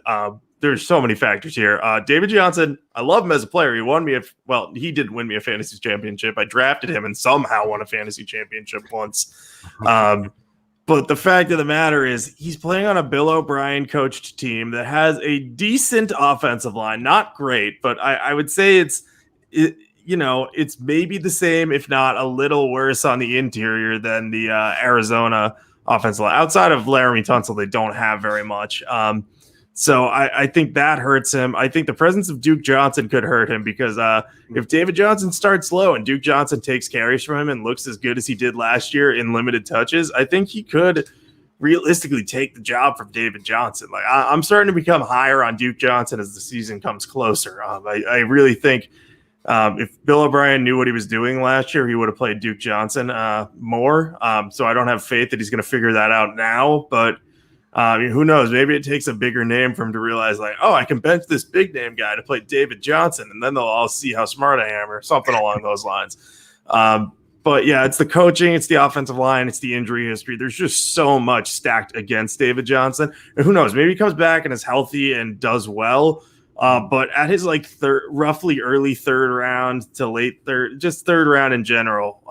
There's so many factors here. David Johnson, I love him as a player. He did win me a fantasy championship. I drafted him and somehow won a fantasy championship once. But the fact of the matter is he's playing on a Bill O'Brien coached team that has a decent offensive line. Not great, but I would say it's maybe the same, if not a little worse on the interior than the Arizona offensive line. Outside of Laramie Tunsil, they don't have very much. So I think that hurts him. I think the presence of Duke Johnson could hurt him because if David Johnson starts low and Duke Johnson takes carries from him and looks as good as he did last year in limited touches, I think he could realistically take the job from David Johnson. Like I'm starting to become higher on Duke Johnson as the season comes closer. I really think if Bill O'Brien knew what he was doing last year, he would have played Duke Johnson more. So I don't have faith that he's going to figure that out now, but who knows? Maybe it takes a bigger name for him to realize, like, oh, I can bench this big name guy to play David Johnson, and then they'll all see how smart I am, or something along those lines. But yeah, it's the coaching, it's the offensive line, it's the injury history. There's just so much stacked against David Johnson, and who knows? Maybe he comes back and is healthy and does well. But at his like roughly early third round to late third, just third round in general,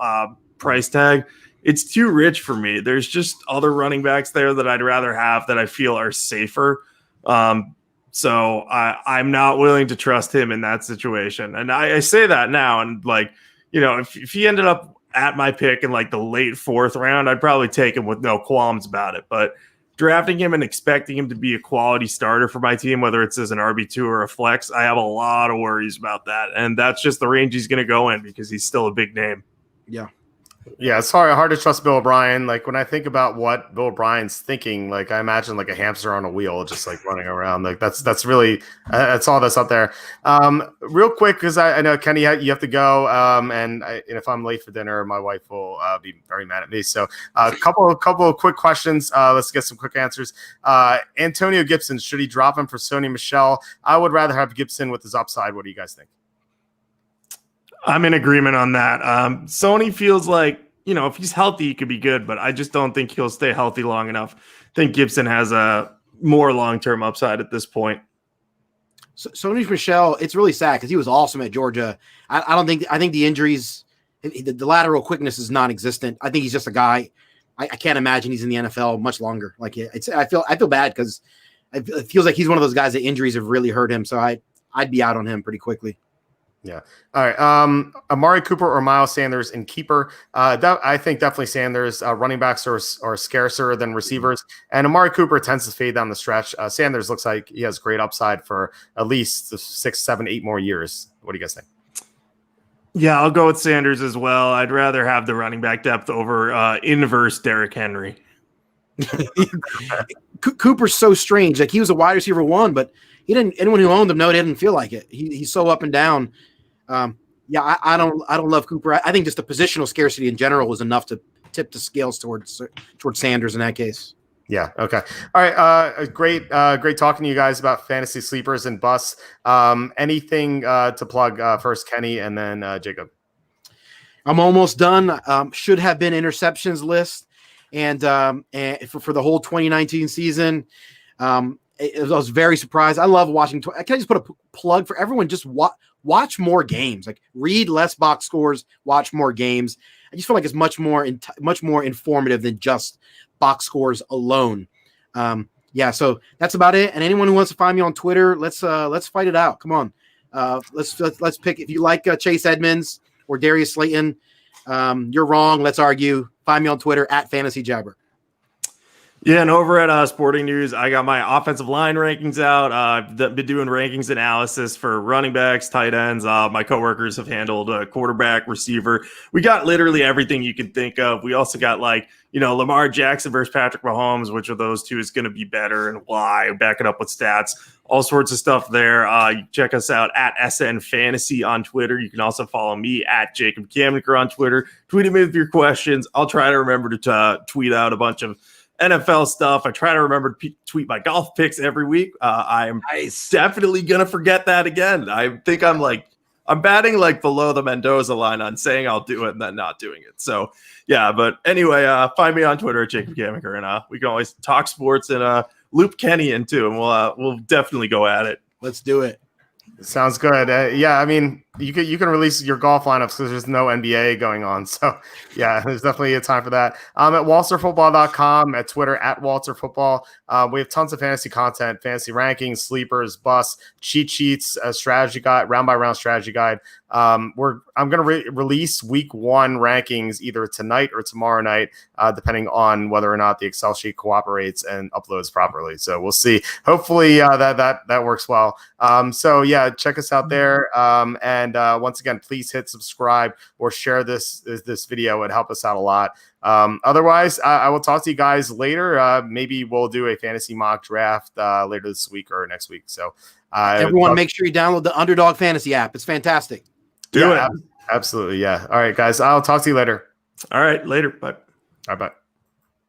price tag, it's too rich for me. There's just other running backs there that I'd rather have that I feel are safer. So I'm not willing to trust him in that situation. And I say that now. And like, if he ended up at my pick in like the late fourth round, I'd probably take him with no qualms about it. But drafting him and expecting him to be a quality starter for my team, whether it's as an RB2 or a flex, I have a lot of worries about that. And that's just the range he's going to go in because he's still a big name. Yeah. Yeah, it's hard to trust Bill O'Brien. Like when I think about what Bill O'Brien's thinking, like I imagine like a hamster on a wheel, just like running around. Like that's really that's all that's up there. Real quick, because I know Kenny, you have to go. And if I'm late for dinner, my wife will be very mad at me. So a couple of quick questions. Let's get some quick answers. Antonio Gibson, should he drop him for Sony Michel? I would rather have Gibson with his upside. What do you guys think? I'm in agreement on that. Sony feels like, if he's healthy, he could be good, but I just don't think he'll stay healthy long enough. I think Gibson has a more long-term upside at this point. Sony Michel, it's really sad because he was awesome at Georgia. I think the injuries, the lateral quickness is non-existent. I think he's just a guy. I can't imagine he's in the NFL much longer. Like I feel bad because it feels like he's one of those guys that injuries have really hurt him. So I'd be out on him pretty quickly. Yeah. All right. Amari Cooper or Miles Sanders in keeper. I think definitely Sanders. Running backs are scarcer than receivers, and Amari Cooper tends to fade down the stretch. Sanders looks like he has great upside for at least 6, 7, 8 more years. What do you guys think? Yeah, I'll go with Sanders as well. I'd rather have the running back depth over inverse Derrick Henry. Cooper's so strange. Like he was a wide receiver 1, but anyone who owned him, no, they didn't feel like it. He's so up and down. I don't love Cooper. I think just the positional scarcity in general was enough to tip the scales towards Sanders in that case. Yeah. Okay. All right. Great talking to you guys about fantasy sleepers and busts. Anything to plug first, Kenny, and then Jacob? I'm almost done. Should have been interceptions list, and for the whole 2019 season. I was very surprised. I love watching. Can I just put a plug for everyone? Just watch more games. Like read less box scores, watch more games. I just feel like it's much more informative than just box scores alone. So that's about it. And anyone who wants to find me on Twitter, let's fight it out. Come on, let's pick. If you like Chase Edmonds or Darius Slayton, you're wrong. Let's argue. Find me on Twitter at FantasyJabber. Yeah, and over at Sporting News, I got my offensive line rankings out. I've been doing rankings analysis for running backs, tight ends. My coworkers have handled quarterback, receiver. We got literally everything you can think of. We also got Lamar Jackson versus Patrick Mahomes, which of those two is going to be better and why, back it up with stats, all sorts of stuff there. You check us out at SN Fantasy on Twitter. You can also follow me at Jacob Camenker on Twitter. Tweet at me with your questions. I'll try to remember to tweet out a bunch of NFL stuff. I try to remember to tweet my golf picks every week. I am definitely going to forget that again. I think I'm batting below the Mendoza line on saying I'll do it and then not doing it. So yeah, but anyway, find me on Twitter at Jacob Camenker, and we can always talk sports and loop Kenny in too, and we'll definitely go at it. Let's do it. Sounds good. I mean, you can release your golf lineups because there's no NBA going on. So yeah, there's definitely a time for that. At walterfootball.com, at Twitter at walterfootball. We have tons of fantasy content, fantasy rankings, sleepers, busts, cheat sheets, a strategy guide, round by round strategy guide. I'm going to release week 1 rankings either tonight or tomorrow night, depending on whether or not the Excel sheet cooperates and uploads properly. So we'll see. Hopefully that works well. So yeah, check us out there. And once again, please hit subscribe or share this video. It would help us out a lot. Otherwise, I will talk to you guys later. Maybe we'll do a fantasy mock draft later this week or next week. So everyone, make sure you download the Underdog Fantasy app. It's fantastic. Do it. Absolutely. Yeah. All right, guys. I'll talk to you later. All right. Later. Bye. All right. Bye.